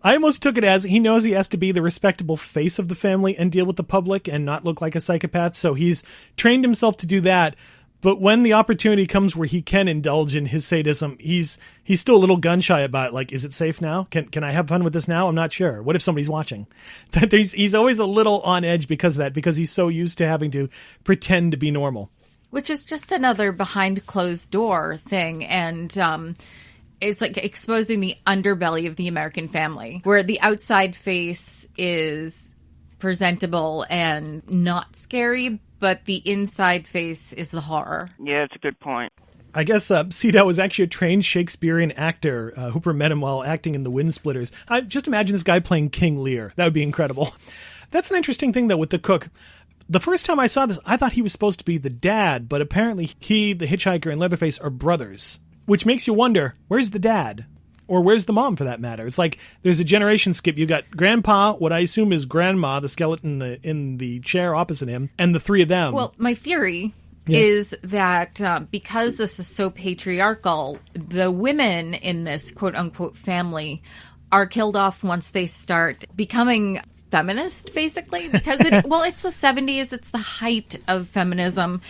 I almost took it as he knows he has to be the respectable face of the family and deal with the public and not look like a psychopath, so he's trained himself to do that. But when the opportunity comes where he can indulge in his sadism, he's still a little gun-shy about it. Like, is it safe now? Can I have fun with this now? I'm not sure. What if somebody's watching? He's always a little on edge because of that, because he's so used to having to pretend to be normal. Which is just another behind closed door thing, and it's like exposing the underbelly of the American family, where the outside face is presentable and not scary, but the inside face is the horror. Yeah, that's a good point. I guess Sedow was actually a trained Shakespearean actor. Hooper met him while acting in The Windsplitters. I just imagine this guy playing King Lear. That would be incredible. That's an interesting thing, though, with the cook. The first time I saw this, I thought he was supposed to be the dad, but apparently he, the hitchhiker, and Leatherface are brothers. Which makes you wonder, where's the dad? Or where's the mom, for that matter? It's like there's a generation skip. You've got Grandpa, what I assume is Grandma, the skeleton in the chair opposite him, and the three of them. Well, my theory is that because this is so patriarchal, the women in this quote-unquote family are killed off once they start becoming feminist, basically. Because, it's the 70s. It's the height of feminism,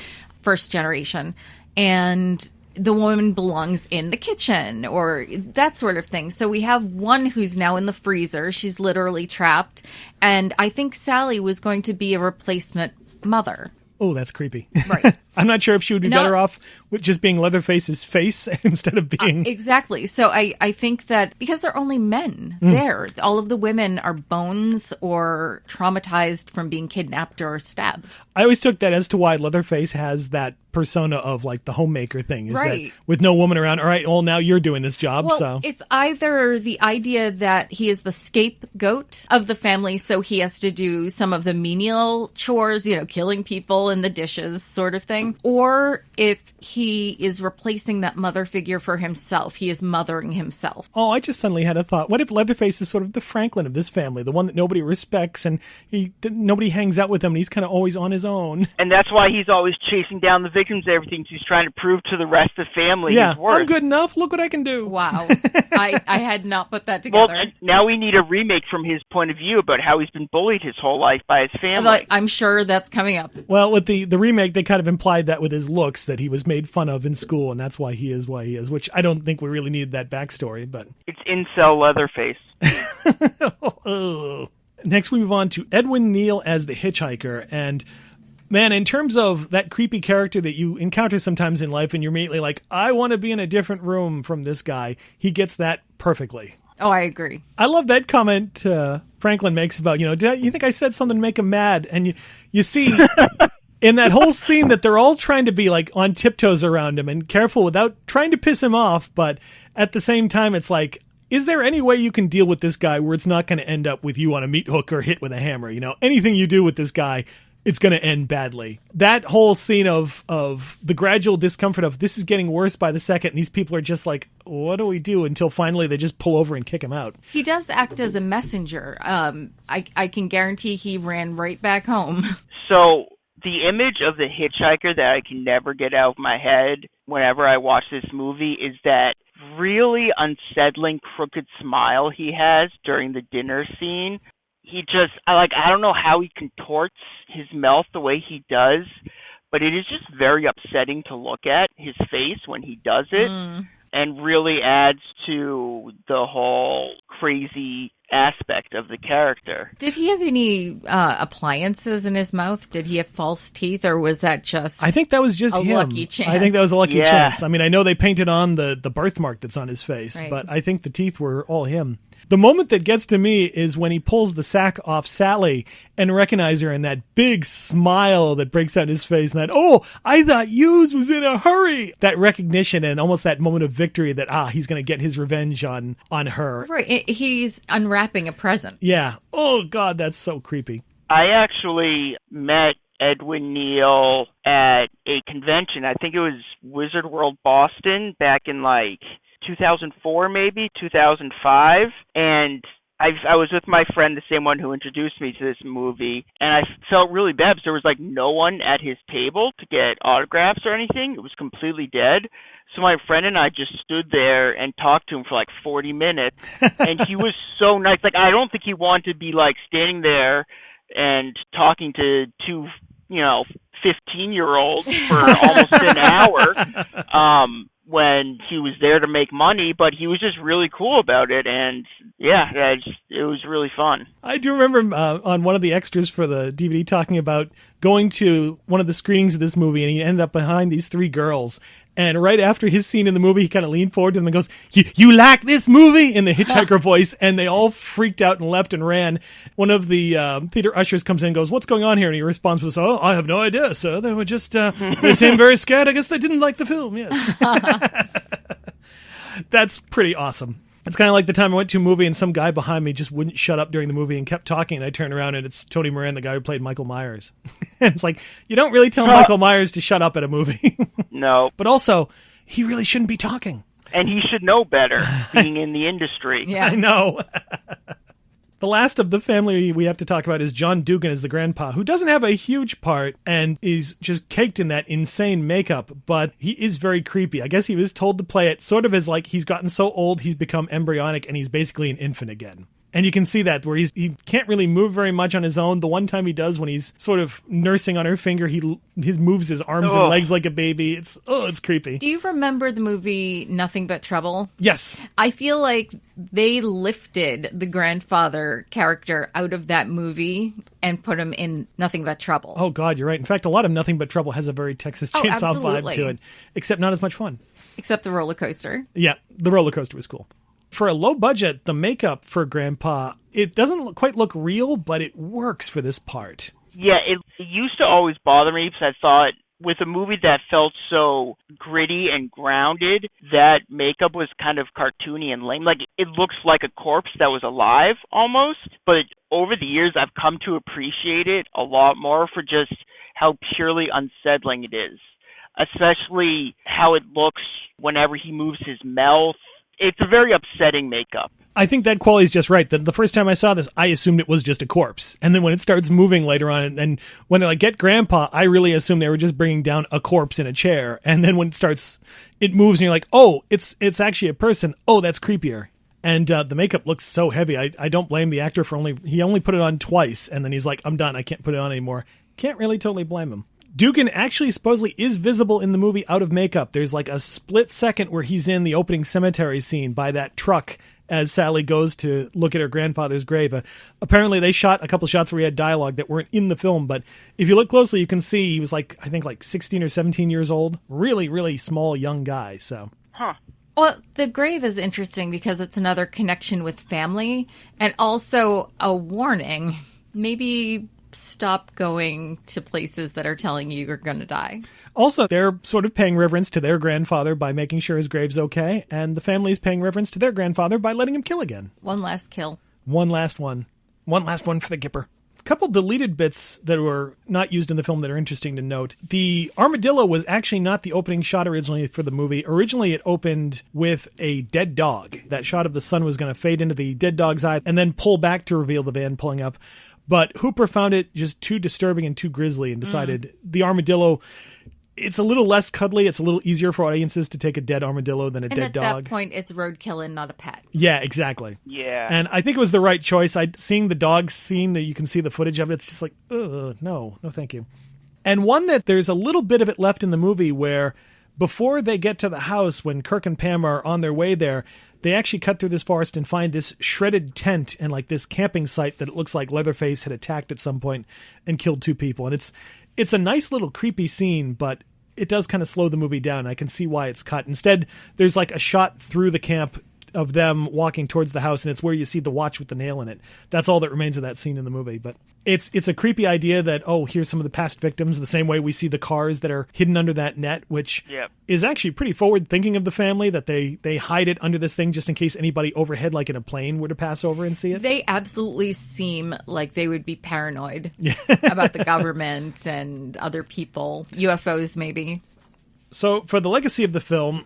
first generation. And the woman belongs in the kitchen or that sort of thing. So we have one who's now in the freezer. She's literally trapped. And I think Sally was going to be a replacement mother. Oh, that's creepy. Right. I'm not sure if she would be better off with just being Leatherface's face instead of being... Exactly. So I think that because there are only men there, all of the women are bones or traumatized from being kidnapped or stabbed. I always took that as to why Leatherface has that persona of like the homemaker thing. Is that with no woman around, all right, well, now you're doing this job. Well, so it's either the idea that he is the scapegoat of the family, so he has to do some of the menial chores, killing people and the dishes sort of thing. time, or if he is replacing that mother figure for himself. He is mothering himself. Oh, I just suddenly had a thought. What if Leatherface is sort of the Franklin of this family, the one that nobody respects, and nobody hangs out with him, and he's kind of always on his own? And that's why he's always chasing down the victims and everything. He's trying to prove to the rest of the family his worth. I'm good enough. Look what I can do. Wow. I had not put that together. Well, now we need a remake from his point of view about how he's been bullied his whole life by his family. I'm sure that's coming up. Well, with the remake, they kind of implied that with his looks, that he was made fun of in school, and that's why he is, which I don't think we really need that backstory, but... It's incel Leatherface. Oh. Next, we move on to Edwin Neal as the hitchhiker, and... Man, in terms of that creepy character that you encounter sometimes in life and you're immediately like, I want to be in a different room from this guy, he gets that perfectly. Oh, I agree. I love that comment Franklin makes about, you think I said something to make him mad? And you see in that whole scene that they're all trying to be like on tiptoes around him and careful without trying to piss him off. But at the same time, it's like, is there any way you can deal with this guy where it's not going to end up with you on a meat hook or hit with a hammer? Anything you do with this guy, it's going to end badly. That whole scene of the gradual discomfort of this is getting worse by the second, and these people are just like, what do we do? Until finally they just pull over and kick him out. He does act as a messenger. I can guarantee he ran right back home. So the image of the hitchhiker that I can never get out of my head whenever I watch this movie is that really unsettling crooked smile he has during the dinner scene. He just, I don't know how he contorts his mouth the way he does, but it is just very upsetting to look at his face when he does it, and really adds to the whole crazy aspect of the character. Did he have any appliances in his mouth? Did he have false teeth, or was that just I think that was just a him. lucky chance? I think that was a lucky chance. I mean, I know they painted on the birthmark that's on his face, right, but I think the teeth were all him. The moment that gets to me is when he pulls the sack off Sally and recognizes her, and that big smile that breaks out his face, and that, oh, I thought Hughes was in a hurry. That recognition and almost that moment of victory that, he's going to get his revenge on her. Right. He's unwrapping a present. Yeah. Oh, God, that's so creepy. I actually met Edwin Neal at a convention. I think it was Wizard World Boston back in 2004, maybe 2005, and I was with my friend, the same one who introduced me to this movie, and I felt really bad because there was no one at his table to get autographs or anything. It was completely dead. So my friend and I just stood there and talked to him for 40 minutes, and he was so nice. I don't think he wanted to be standing there and talking to two, 15-year-olds for almost an hour. When he was there to make money, but he was just really cool about it, and it was really fun. I do remember on one of the extras for the DVD talking about going to one of the screenings of this movie, and he ended up behind these three girls. And right after his scene in the movie, he kind of leaned forward to them and goes, you like this movie? In the hitchhiker voice. And they all freaked out and left and ran. One of the theater ushers comes in and goes, what's going on here? And he responds with, oh, I have no idea, sir. They were just, they seemed very scared. I guess they didn't like the film, yes. That's pretty awesome. It's kind of like the time I went to a movie and some guy behind me just wouldn't shut up during the movie and kept talking, and I turned around and it's Tony Moran, the guy who played Michael Myers. And it's like, you don't really tell Michael Myers to shut up at a movie. No. But also, he really shouldn't be talking. And he should know better, being in the industry. Yeah. I know. The last of the family we have to talk about is John Dugan as the grandpa, who doesn't have a huge part and is just caked in that insane makeup, but he is very creepy. I guess he was told to play it sort of as he's gotten so old he's become embryonic and he's basically an infant again. And you can see that where he can't really move very much on his own. The one time he does, when he's sort of nursing on her finger, he moves his arms and legs like a baby. It's creepy. Do you remember the movie Nothing But Trouble? Yes. I feel like they lifted the grandfather character out of that movie and put him in Nothing But Trouble. Oh, God, you're right. In fact, a lot of Nothing But Trouble has a very Texas Chainsaw vibe to it, except not as much fun. Except the roller coaster. Yeah, the roller coaster was cool. For a low budget, the makeup for Grandpa, it doesn't quite look real, but it works for this part. Yeah, it used to always bother me because I thought with a movie that felt so gritty and grounded, that makeup was kind of cartoony and lame. It looks like a corpse that was alive almost. But over the years, I've come to appreciate it a lot more for just how purely unsettling it is. especially how it looks whenever he moves his mouth. It's a very upsetting makeup. I think that quality is just right. The first time I saw this, I assumed it was just a corpse. And then when it starts moving later on, and when they're like, get Grandpa, I really assumed they were just bringing down a corpse in a chair. And then when it moves and you're like, oh, it's actually a person. Oh, that's creepier. And the makeup looks so heavy. I don't blame the actor he only put it on twice. And then he's like, I'm done. I can't put it on anymore. Can't really totally blame him. Dugan actually supposedly is visible in the movie out of makeup. There's like a split second where he's in the opening cemetery scene by that truck as Sally goes to look at her grandfather's grave. Apparently they shot a couple shots where he had dialogue that weren't in the film, but if you look closely, you can see he was I think 16 or 17 years old. Really, really small, young guy, so. Huh. Well, the grave is interesting because it's another connection with family and also a warning. Maybe stop going to places that are telling you you're going to die. Also, they're sort of paying reverence to their grandfather by making sure his grave's okay, and the family is paying reverence to their grandfather by letting him kill again. One last kill. One last one. One last one for the Gipper. A couple deleted bits that were not used in the film that are interesting to note. The armadillo was actually not the opening shot originally for the movie. Originally, it opened with a dead dog. That shot of the sun was going to fade into the dead dog's eye and then pull back to reveal the van pulling up. But Hooper found it just too disturbing and too grisly and decided the armadillo, it's a little less cuddly. It's a little easier for audiences to take a dead armadillo than a dead dog. And at that point, it's roadkill and not a pet. Yeah, exactly. Yeah. And I think it was the right choice. Seeing the dog scene that you can see the footage of, it's just like, no, thank you. And one that there's a little bit of it left in the movie where before they get to the house, when Kirk and Pam are on their way there, they actually cut through this forest and find this shredded tent and like this camping site that it looks like Leatherface had attacked at some point and killed two people. And it's a nice little creepy scene, but it does kind of slow the movie down. I can see why it's cut. Instead, there's like a shot through the camp of them walking towards the house, and it's where you see the watch with the nail in it. That's all that remains of that scene in the movie. But it's a creepy idea that, here's some of the past victims, the same way we see the cars that are hidden under that net, which is actually pretty forward thinking of the family, that they hide it under this thing just in case anybody overhead, like in a plane, were to pass over and see it. They absolutely seem like they would be paranoid about the government and other people, UFOs maybe. So for the legacy of the film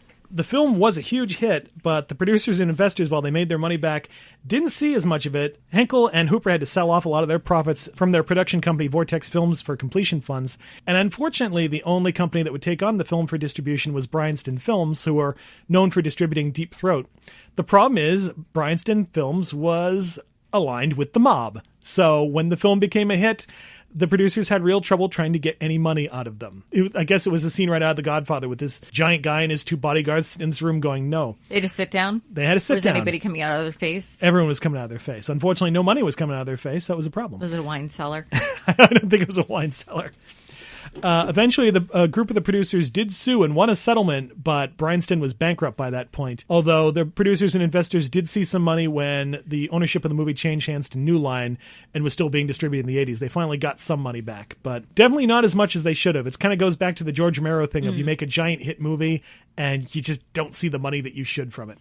was a huge hit, but the producers and investors, while they made their money back, didn't see as much of it. Henkel and Hooper had to sell off a lot of their profits from their production company, Vortex Films, for completion funds. And unfortunately, the only company that would take on the film for distribution was Bryanston Films, who are known for distributing Deep Throat. The problem is, Bryanston Films was aligned with the mob. So when the film became a hit, the producers had real trouble trying to get any money out of them. I guess it was a scene right out of The Godfather with this giant guy and his two bodyguards in this room going, no. They had to sit down? They had to sit down. Was anybody coming out of their face? Everyone was coming out of their face. Unfortunately, no money was coming out of their face. That was a problem. Was it a wine cellar? I don't think it was a wine cellar. Eventually, a group of the producers did sue and won a settlement, but Bryanston was bankrupt by that point. Although the producers and investors did see some money when the ownership of the movie changed hands to New Line and was still being distributed in the 80s. They finally got some money back, but definitely not as much as they should have. It kind of goes back to the George Romero thing of you make a giant hit movie and you just don't see the money that you should from it.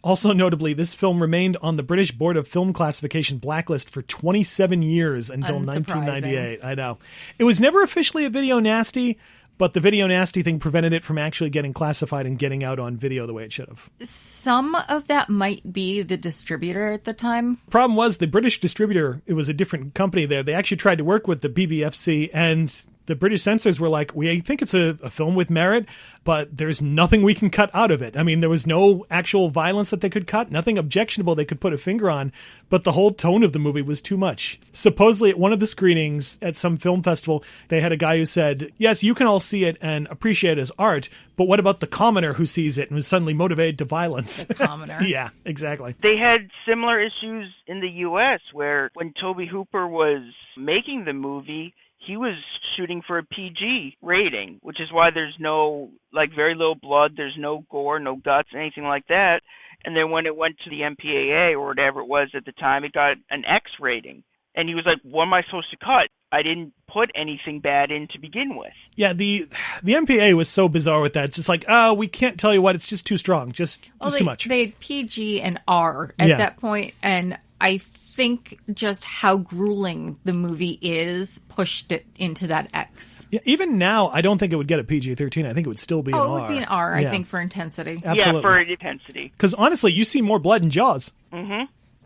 Also notably, this film remained on the British Board of Film Classification blacklist for 27 years until 1998. I know. It was never officially a video nasty, but the video nasty thing prevented it from actually getting classified and getting out on video the way it should have. Some of that might be the distributor at the time. Problem was, the British distributor, it was a different company there. They actually tried to work with the BBFC, and the British censors were like, we think it's a film with merit, but there's nothing we can cut out of it. I mean, there was no actual violence that they could cut, nothing objectionable they could put a finger on, but the whole tone of the movie was too much. Supposedly at one of the screenings at some film festival, they had a guy who said, yes, you can all see it and appreciate it as art, but what about the commoner who sees it and was suddenly motivated to violence? The commoner. Yeah, exactly. They had similar issues in the U.S. where when Tobe Hooper was making the movie, he was shooting for a PG rating, which is why there's no, very little blood, there's no gore, no guts, anything like that. And then when it went to the MPAA or whatever it was at the time, it got an X rating. And he was like, what am I supposed to cut? I didn't put anything bad in to begin with. Yeah, the MPAA was so bizarre with that. It's just like, we can't tell you what, it's just too strong, just too much. They had PG and R at that point, and I think just how grueling the movie is pushed it into that X. Yeah, even now, I don't think it would get a PG-13. I think it would still be an R. Oh, it would be an R, Yeah. I think, for intensity. Absolutely. Yeah, for intensity. Because honestly, you see more blood in Jaws.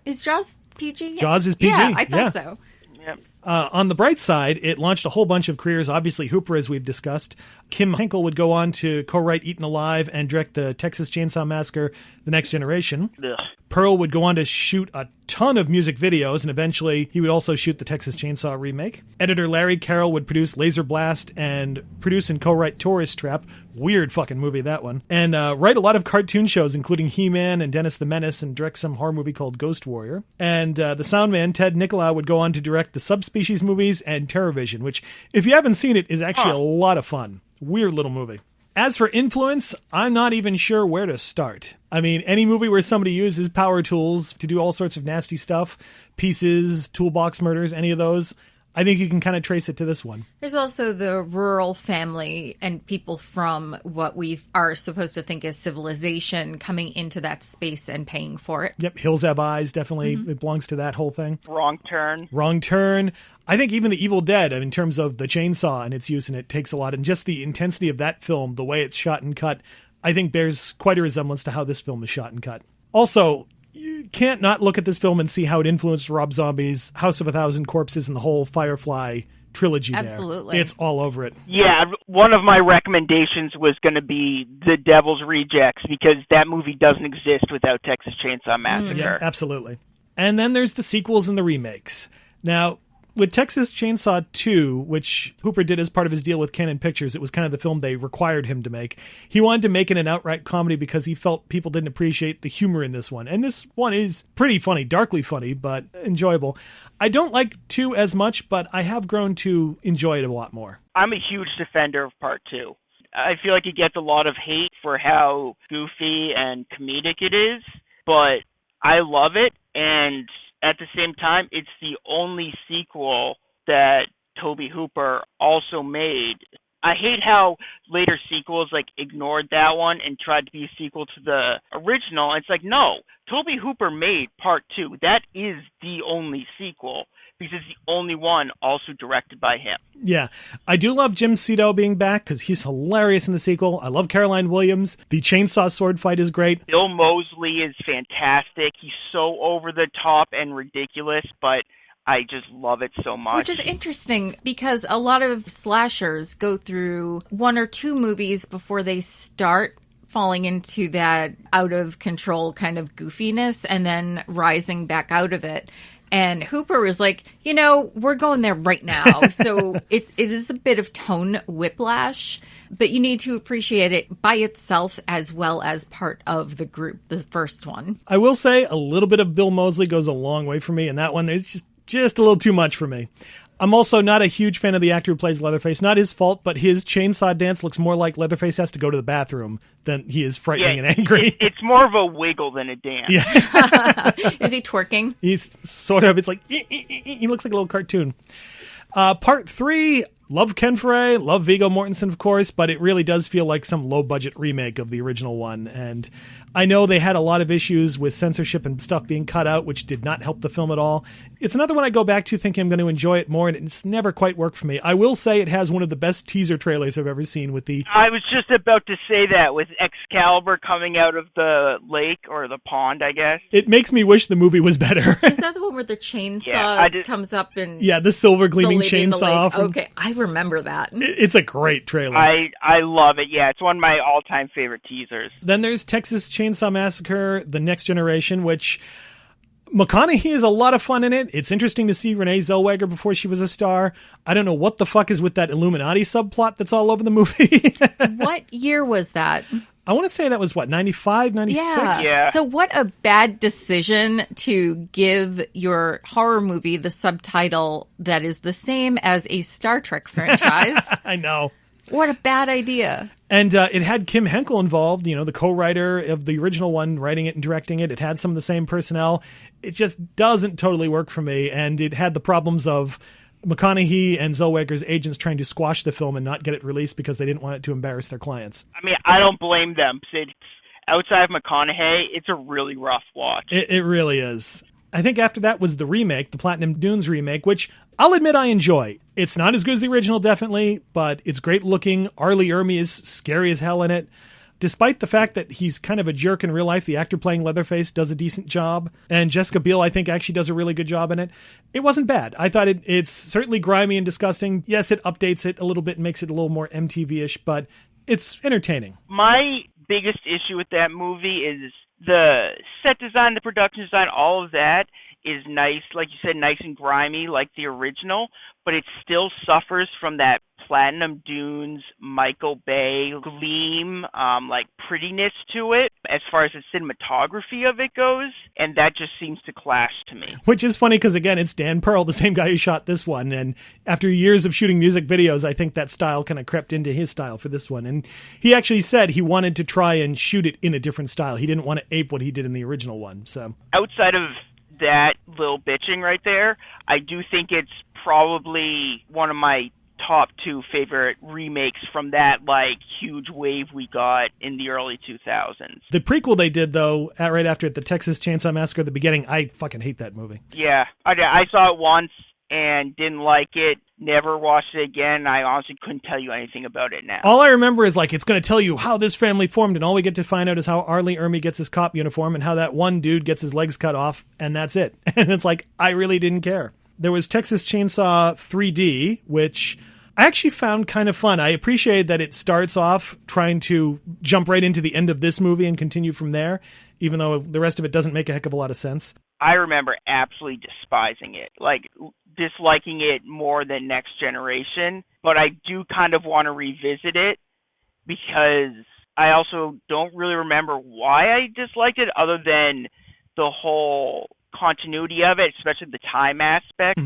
Is Jaws PG? Jaws is PG. Yeah, I thought Yeah. so. Yep. On the bright side, it launched a whole bunch of careers. Obviously, Hooper, as we've discussed. Kim Henkel would go on to co-write Eaten Alive and direct the Texas Chainsaw Massacre, The Next Generation. Ugh. Pearl would go on to shoot a ton of music videos, and eventually he would also shoot the Texas Chainsaw remake. Editor Larry Carroll would produce Laser Blast and produce and co-write Tourist Trap. Weird fucking movie, that one. And write a lot of cartoon shows, including He-Man and Dennis the Menace, and direct some horror movie called Ghost Warrior. And the sound man, Ted Nicolau, would go on to direct the Subspecies movies and TerrorVision, which, if you haven't seen it, is actually a lot of fun. Weird little movie. As for influence, I'm not even sure where to start. I mean, any movie where somebody uses power tools to do all sorts of nasty stuff, pieces, toolbox murders, any of those, I think you can kind of trace it to this one. There's also the rural family and people from what we are supposed to think is civilization coming into that space and paying for it. Yep, Hills Have Eyes, definitely. It belongs to that whole thing. Wrong Turn. Wrong Turn. I think even The Evil Dead, in terms of the chainsaw and its use in it, takes a lot. And just the intensity of that film, the way it's shot and cut, I think bears quite a resemblance to how this film is shot and cut. Also, you can't not look at this film and see how it influenced Rob Zombie's House of a Thousand Corpses and the whole Firefly trilogy there. Absolutely. It's all over it. Yeah, one of my recommendations was going to be The Devil's Rejects, because that movie doesn't exist without Texas Chainsaw Massacre. Yeah, absolutely. And then there's the sequels and the remakes. Now, with Texas Chainsaw 2, which Hooper did as part of his deal with Canon Pictures, it was kind of the film they required him to make. He wanted to make it an outright comedy because he felt people didn't appreciate the humor in this one. And this one is pretty funny, darkly funny, but enjoyable. I don't like 2 as much, but I have grown to enjoy it a lot more. I'm a huge defender of Part 2. I feel like it gets a lot of hate for how goofy and comedic it is, but I love it, and at the same time, it's the only sequel that Tobe Hooper also made. I hate how later sequels ignored that one and tried to be a sequel to the original. It's like, no, Tobe Hooper made Part 2. That is the only sequel, because it's the only one also directed by him. Yeah, I do love Jim Cito being back because he's hilarious in the sequel. I love Caroline Williams. The chainsaw sword fight is great. Bill Moseley is fantastic. He's so over the top and ridiculous, but I just love it so much. Which is interesting because a lot of slashers go through 1 or 2 movies before they start falling into that out of control kind of goofiness and then rising back out of it. And Hooper was like, we're going there right now. So it is a bit of tone whiplash, but you need to appreciate it by itself as well as part of the group, the first one. I will say a little bit of Bill Moseley goes a long way for me, and that one is just a little too much for me. I'm also not a huge fan of the actor who plays Leatherface. Not his fault, but his chainsaw dance looks more like Leatherface has to go to the bathroom than he is frightening and angry. It's more of a wiggle than a dance. Yeah. Is he twerking? He's sort of, it's like, he looks like a little cartoon. Part 3, love Ken Foray, love Viggo Mortensen, of course, but it really does feel like some low-budget remake of the original one. And I know they had a lot of issues with censorship and stuff being cut out, which did not help the film at all. It's another one I go back to thinking I'm going to enjoy it more, and it's never quite worked for me. I will say it has one of the best teaser trailers I've ever seen with the... I was just about to say that, with Excalibur coming out of the lake, or the pond, I guess. It makes me wish the movie was better. Is that the one where the chainsaw comes up and... Yeah, the silver gleaming the lady in the chainsaw. lake? Okay, I remember that. It's a great trailer. I love it, yeah. It's one of my all-time favorite teasers. Then there's Texas Chainsaw Massacre, The Next Generation, which... McConaughey is a lot of fun in it. It's interesting to see Renee Zellweger before she was a star. I don't know what the fuck is with that Illuminati subplot that's all over the movie. What year was that? I want to say that was, 95, 96? Yeah. So what a bad decision to give your horror movie the subtitle that is the same as a Star Trek franchise. I know. What a bad idea. And it had Kim Henkel involved, the co-writer of the original one, writing it and directing it. It had some of the same personnel. It just doesn't totally work for me. And it had the problems of McConaughey and Zellweger's agents trying to squash the film and not get it released because they didn't want it to embarrass their clients. I mean, I don't blame them. Outside of McConaughey, it's a really rough watch. It really is. I think after that was the remake, the Platinum Dunes remake, which I'll admit I enjoy. It's not as good as the original, definitely, but it's great looking. R. Lee Ermey is scary as hell in it. Despite the fact that he's kind of a jerk in real life, the actor playing Leatherface does a decent job. And Jessica Biel, I think, actually does a really good job in it. It wasn't bad. I thought it's certainly grimy and disgusting. Yes, it updates it a little bit and makes it a little more MTV-ish, but it's entertaining. My biggest issue with that movie is the set design, the production design, all of that is nice, like you said, nice and grimy like the original, but it still suffers from that Platinum Dunes, Michael Bay gleam, like prettiness to it as far as the cinematography of it goes, and that just seems to clash to me. Which is funny because, again, it's Dan Pearl, the same guy who shot this one, and after years of shooting music videos, I think that style kind of crept into his style for this one, and he actually said he wanted to try and shoot it in a different style. He didn't want to ape what he did in the original one. So outside of that little bitching right there, I do think it's probably one of my top 2 favorite remakes from that like huge wave we got in the early 2000s. The prequel they did, though, right after it, the Texas Chainsaw Massacre at the beginning, I fucking hate that movie. Yeah, I saw it once and didn't like it, never watched it again. I honestly couldn't tell you anything about it now. All I remember is, like, it's going to tell you how this family formed, and all we get to find out is how R. Lee Ermey gets his cop uniform and how that one dude gets his legs cut off, and that's it. And it's like, I really didn't care. There was Texas Chainsaw 3D, which I actually found kind of fun. I appreciate that it starts off trying to jump right into the end of this movie and continue from there, even though the rest of it doesn't make a heck of a lot of sense. I remember absolutely despising it, like disliking it more than Next Generation, but I do kind of want to revisit it because I also don't really remember why I disliked it other than the whole continuity of it, especially the time aspect,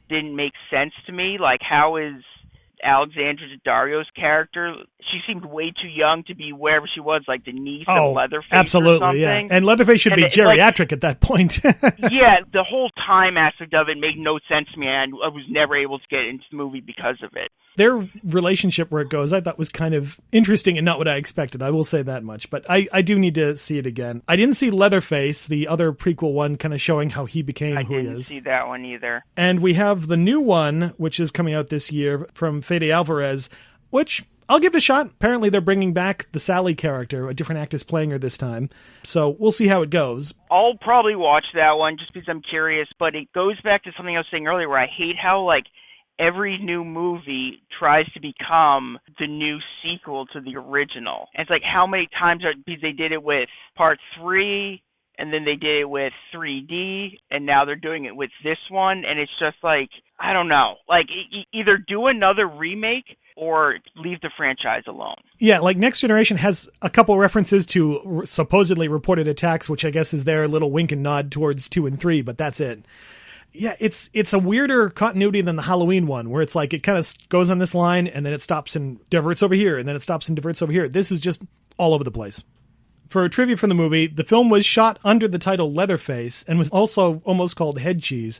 didn't make sense to me. Like, how is Alexandra Daddario's character, she seemed way too young to be wherever she was, like the niece of Leatherface absolutely, or something. Yeah. And Leatherface should be geriatric at that point. Yeah, the whole time aspect of it made no sense to me, and I was never able to get into the movie because of it. Their relationship, where it goes, I thought was kind of interesting and not what I expected. I will say that much. But I do need to see it again. I didn't see Leatherface, the other prequel one, kind of showing how he became who he is. I didn't see that one either. And we have the new one, which is coming out this year from Fede Alvarez, which I'll give it a shot. Apparently they're bringing back the Sally character. A different actress playing her this time. So we'll see how it goes. I'll probably watch that one just because I'm curious. But it goes back to something I was saying earlier where I hate how, like, every new movie tries to become the new sequel to the original. And it's like, how many times because they did it with Part 3, and then they did it with 3D, and now they're doing it with this one, and it's just like, I don't know. Like, either do another remake or leave the franchise alone. Yeah, like Next Generation has a couple references to supposedly reported attacks, which I guess is their little wink and nod towards 2 and 3, but that's it. Yeah, it's a weirder continuity than the Halloween one, where it's like it kind of goes on this line and then it stops and diverts over here, and then it stops and diverts over here. This is just all over the place. For trivia from the movie, the film was shot under the title Leatherface and was also almost called Head Cheese.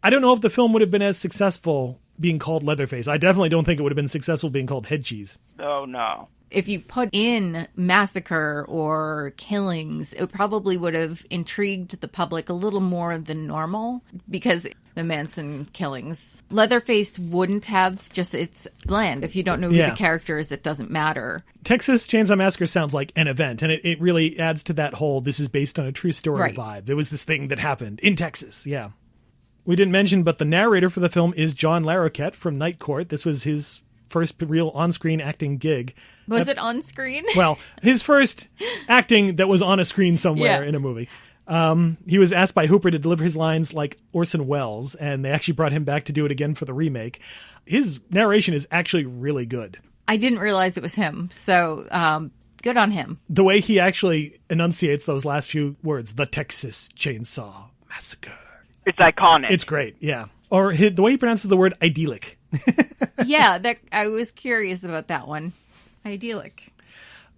I don't know if the film would have been as successful being called Leatherface. I definitely don't think it would have been successful being called Head Cheese. Oh, no. If you put in massacre or killings, it probably would have intrigued the public a little more than normal because the Manson killings. Leatherface wouldn't have, just, it's bland. If you don't know who the character is, it doesn't matter. Texas Chainsaw Massacre sounds like an event, and it really adds to that whole this is based on a true story vibe. There was this thing that happened in Texas, yeah. We didn't mention, but the narrator for the film is John Larroquette from Night Court. This was his first real on-screen acting gig. Was it on screen? Well, his first acting that was on a screen somewhere in a movie. He was asked by Hooper to deliver his lines like Orson Welles, and they actually brought him back to do it again for the remake. His narration is actually really good. I didn't realize it was him, so good on him. The way he actually enunciates those last few words, the Texas Chainsaw Massacre. It's iconic. It's great, yeah. Or the way he pronounces the word idyllic. Yeah, I was curious about that one. Idyllic.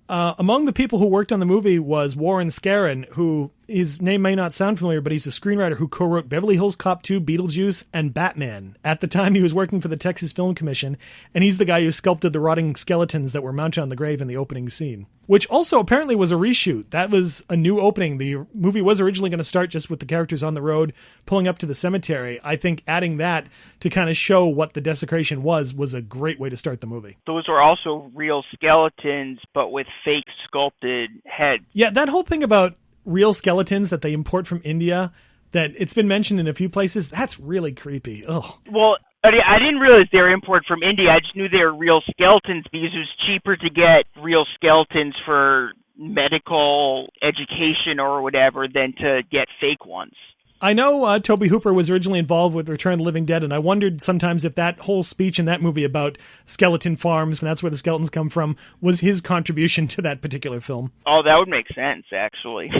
Among the people who worked on the movie was Warren Scarron, who his name may not sound familiar, but he's a screenwriter who co-wrote Beverly Hills Cop 2, Beetlejuice, and Batman. At the time, he was working for the Texas Film Commission, and he's the guy who sculpted the rotting skeletons that were mounted on the grave in the opening scene, which also apparently was a reshoot. That was a new opening. The movie was originally going to start just with the characters on the road pulling up to the cemetery. I think adding that to kind of show what the desecration was a great way to start the movie. Those were also real skeletons, but with fake sculpted heads. Yeah, that whole thing about real skeletons that they import from India, that it's been mentioned in a few places, that's really creepy. Oh. Well, I didn't realize they were imported from India. I just knew they were real skeletons because it was cheaper to get real skeletons for medical education or whatever than to get fake ones. I know Tobe Hooper was originally involved with Return of the Living Dead, and I wondered sometimes if that whole speech in that movie about skeleton farms, and that's where the skeletons come from, was his contribution to that particular film. Oh, that would make sense, actually.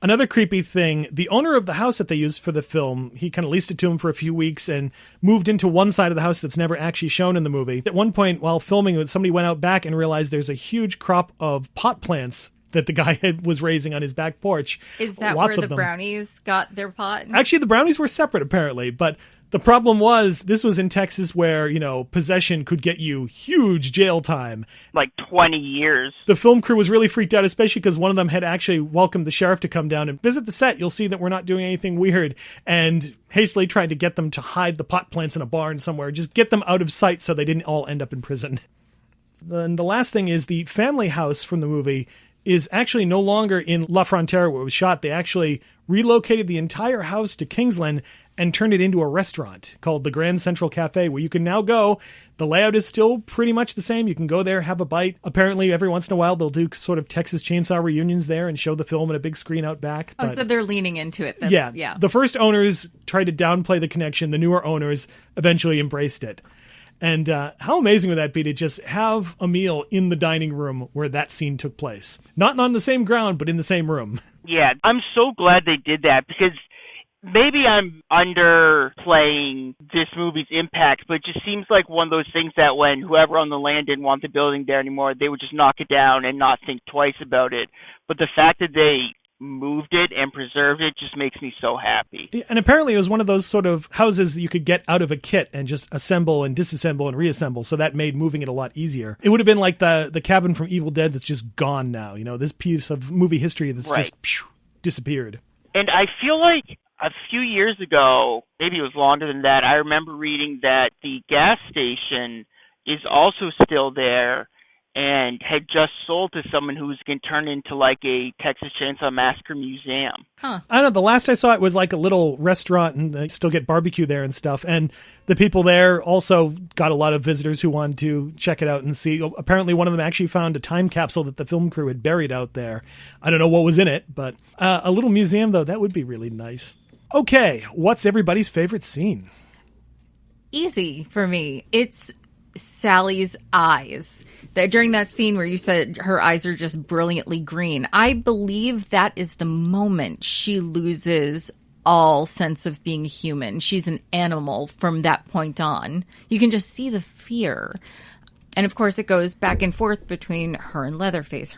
Another creepy thing, the owner of the house that they used for the film, he kind of leased it to him for a few weeks and moved into one side of the house that's never actually shown in the movie. At one point, while filming, somebody went out back and realized there's a huge crop of pot plants that the guy was raising on his back porch. Is that Lots where of the them. Brownies got their pot? Actually, the brownies were separate, apparently, but the problem was this was in Texas where, possession could get you huge jail time. Like 20 years. The film crew was really freaked out, especially because one of them had actually welcomed the sheriff to come down and visit the set. You'll see that we're not doing anything weird, and hastily tried to get them to hide the pot plants in a barn somewhere, just get them out of sight so they didn't all end up in prison. And the last thing is the family house from the movie is actually no longer in La Frontera where it was shot. They actually relocated the entire house to Kingsland and turned it into a restaurant called the Grand Central Cafe, where you can now go. The layout is still pretty much the same. You can go there, have a bite. Apparently, every once in a while, they'll do sort of Texas Chainsaw reunions there and show the film in a big screen out back. Oh, so they're leaning into it. Yeah. The first owners tried to downplay the connection. The newer owners eventually embraced it. And how amazing would that be to just have a meal in the dining room where that scene took place? Not on the same ground, but in the same room. Yeah, I'm so glad they did that because maybe I'm underplaying this movie's impact, but it just seems like one of those things that when whoever on the land didn't want the building there anymore, they would just knock it down and not think twice about it. But the fact that they moved it and preserved it just makes me so happy. And apparently it was one of those sort of houses that you could get out of a kit and just assemble and disassemble and reassemble, so that made moving it a lot easier. It would have been like the cabin from Evil Dead that's just gone now, this piece of movie history that's just disappeared. And I feel like a few years ago, maybe it was longer than that, I remember reading that the gas station is also still there and had just sold to someone who was going to turn into like a Texas Chainsaw Massacre museum. Huh. I don't know. The last I saw it was like a little restaurant, and they still get barbecue there and stuff. And the people there also got a lot of visitors who wanted to check it out and see. Apparently one of them actually found a time capsule that the film crew had buried out there. I don't know what was in it, but a little museum, though, that would be really nice. Okay, what's everybody's favorite scene? Easy for me. It's Sally's eyes. During that scene where you said her eyes are just brilliantly green, I believe that is the moment she loses all sense of being human. She's an animal from that point on. You can just see the fear. And of course, it goes back and forth between her and Leatherface.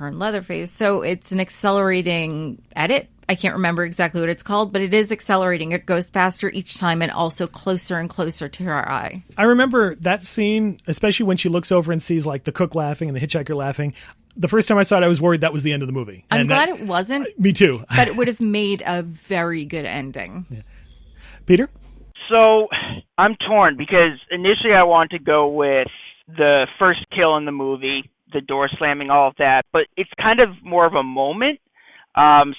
So it's an accelerating edit. I can't remember exactly what it's called, but it is accelerating. It goes faster each time and also closer and closer to her eye. I remember that scene, especially when she looks over and sees like the cook laughing and the hitchhiker laughing. The first time I saw it, I was worried that was the end of the movie. I'm glad it wasn't. Me too. But it would have made a very good ending. Yeah. Peter? So I'm torn because initially I wanted to go with the first kill in the movie, the door slamming, all of that, but it's kind of more of a moment.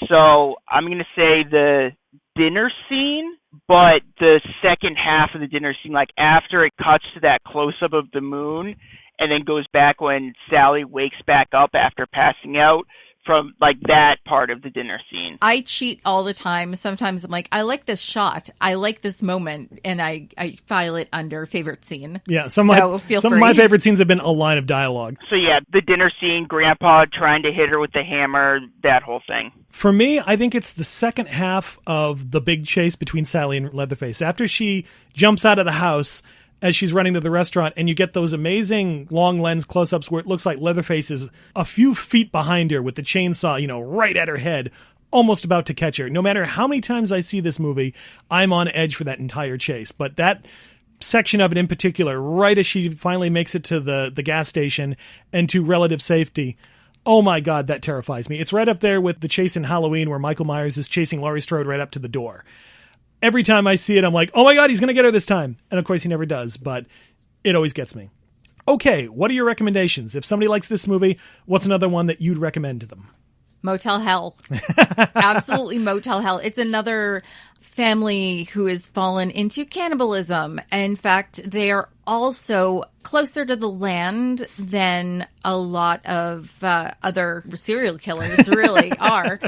So I'm going to say the dinner scene, but the second half of the dinner scene, like after it cuts to that close-up of the moon and then goes back when Sally wakes back up after passing out, from like that part of the dinner scene. I cheat all the time. Sometimes I'm like, I like this shot. I like this moment. And I file it under favorite scene. Yeah, some of my favorite scenes have been a line of dialogue. So yeah, the dinner scene, Grandpa trying to hit her with the hammer, that whole thing. For me, I think it's the second half of the big chase between Sally and Leatherface. After she jumps out of the house as she's running to the restaurant, and you get those amazing long lens close-ups where it looks like Leatherface is a few feet behind her with the chainsaw, right at her head. almost about to catch her. No matter how many times I see this movie, I'm on edge for that entire chase. But that section of it in particular, right as she finally makes it to the gas station and to relative safety, oh my God, that terrifies me. It's right up there with the chase in Halloween where Michael Myers is chasing Laurie Strode right up to the door. Every time I see it, I'm like, oh my God, he's going to get her this time. And of course he never does, but it always gets me. Okay, what are your recommendations? If somebody likes this movie, what's another one that you'd recommend to them? Motel Hell. Absolutely Motel Hell. It's another family who has fallen into cannibalism. In fact, they are also closer to the land than a lot of other serial killers really are.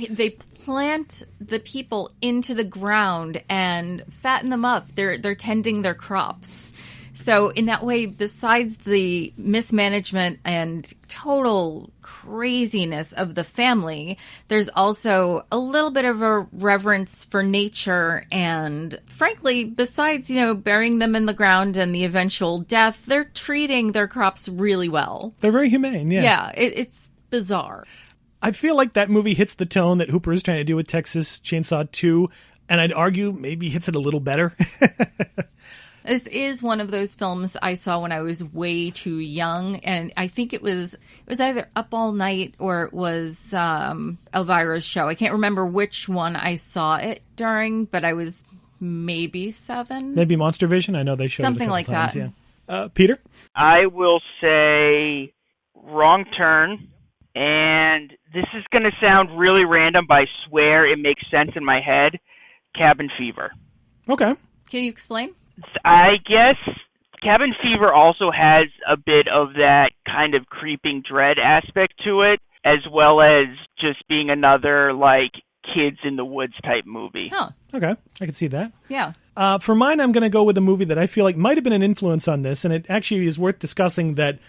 They plant the people into the ground and fatten them up. They're tending their crops. So in that way, besides the mismanagement and total craziness of the family, there's also a little bit of a reverence for nature. And frankly, besides, burying them in the ground and the eventual death, they're treating their crops really well. They're very humane, yeah. Yeah, it's bizarre. I feel like that movie hits the tone that Hooper is trying to do with Texas Chainsaw 2, and I'd argue maybe hits it a little better. This is one of those films I saw when I was way too young, and I think it was either Up All Night or it was Elvira's show. I can't remember which one I saw it during, but I was maybe 7. Maybe Monster Vision? I know they showed something it a like couple times, that. Yeah. Peter? I will say Wrong Turn, and this is going to sound really random, but I swear it makes sense in my head. Cabin Fever. Okay. Can you explain? I guess Cabin Fever also has a bit of that kind of creeping dread aspect to it, as well as just being another, kids in the woods type movie. Huh. Okay. I can see that. Yeah. For mine, I'm going to go with a movie that I feel like might have been an influence on this, and it actually is worth discussing that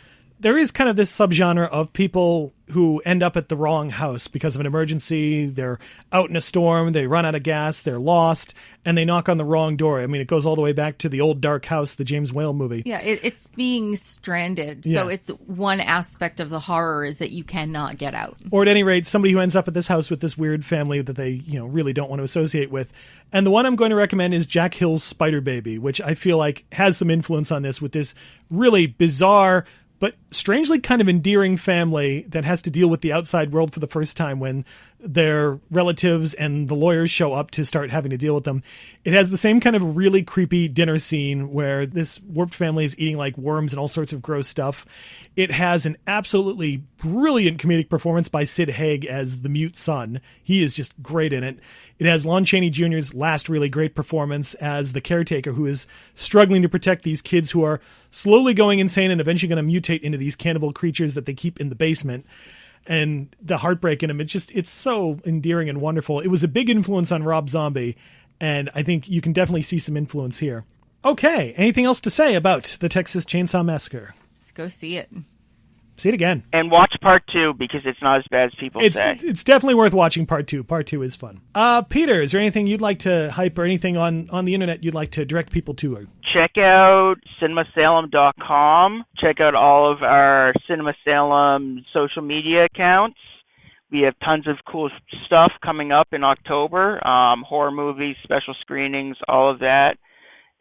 there is kind of this subgenre of people who end up at the wrong house because of an emergency. They're out in a storm, they run out of gas, they're lost, and they knock on the wrong door. I mean, it goes all the way back to The Old Dark House, the James Whale movie. Yeah, it's being stranded. Yeah. So it's one aspect of the horror is that you cannot get out. Or at any rate, somebody who ends up at this house with this weird family that they, really don't want to associate with. And the one I'm going to recommend is Jack Hill's Spider Baby, which I feel like has some influence on this with this really bizarre but strangely kind of endearing family that has to deal with the outside world for the first time when their relatives and the lawyers show up to start having to deal with them. It has the same kind of really creepy dinner scene where this warped family is eating like worms and all sorts of gross stuff. It has an absolutely brilliant comedic performance by Sid Haig as the mute son. He is just great in it. It has Lon Chaney Jr.'s last really great performance as the caretaker who is struggling to protect these kids who are slowly going insane and eventually going to mutate into these cannibal creatures that they keep in the basement. And the heartbreak in him, it's so endearing and wonderful. It was a big influence on Rob Zombie, and I think you can definitely see some influence here. Okay, anything else to say about the Texas Chainsaw Massacre? Go see it. See it again. And watch part 2 because it's not as bad as people say. It's definitely worth watching part 2. Part 2 is fun. Peter, is there anything you'd like to hype or anything on the internet you'd like to direct people to? Check out CinemaSalem.com. Check out all of our Cinema Salem social media accounts. We have tons of cool stuff coming up in October. Horror movies, special screenings, all of that.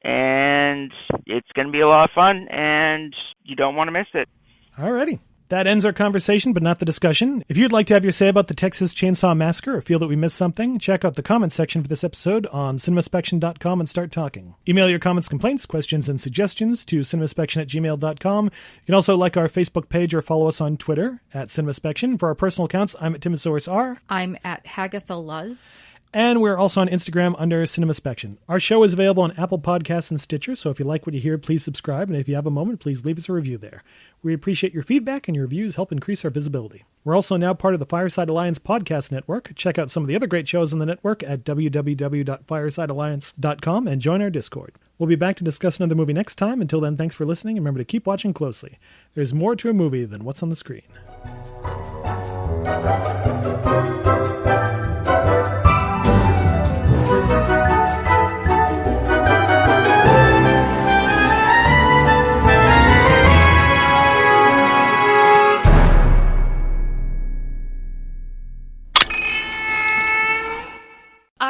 And it's going to be a lot of fun, and you don't want to miss it. Alrighty. That ends our conversation, but not the discussion. If you'd like to have your say about the Texas Chainsaw Massacre or feel that we missed something, check out the comments section for this episode on cinemaspection.com and start talking. Email your comments, complaints, questions, and suggestions to cinemaspection@gmail.com. You can also like our Facebook page or follow us on Twitter at CinemaSpection. For our personal accounts, I'm at Timosaurus R. I'm at Hagatha Luz. And we're also on Instagram under CinemaSpection. Our show is available on Apple Podcasts and Stitcher, so if you like what you hear, please subscribe. And if you have a moment, please leave us a review there. We appreciate your feedback, and your reviews help increase our visibility. We're also now part of the Fireside Alliance podcast network. Check out some of the other great shows on the network at www.firesidealliance.com and join our Discord. We'll be back to discuss another movie next time. Until then, thanks for listening, and remember to keep watching closely. There's more to a movie than what's on the screen.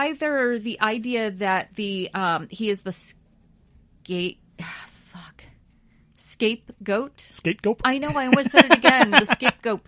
either the idea that he is the scapegoat. Scapegoat? I know, I almost said it again. The scapegoat.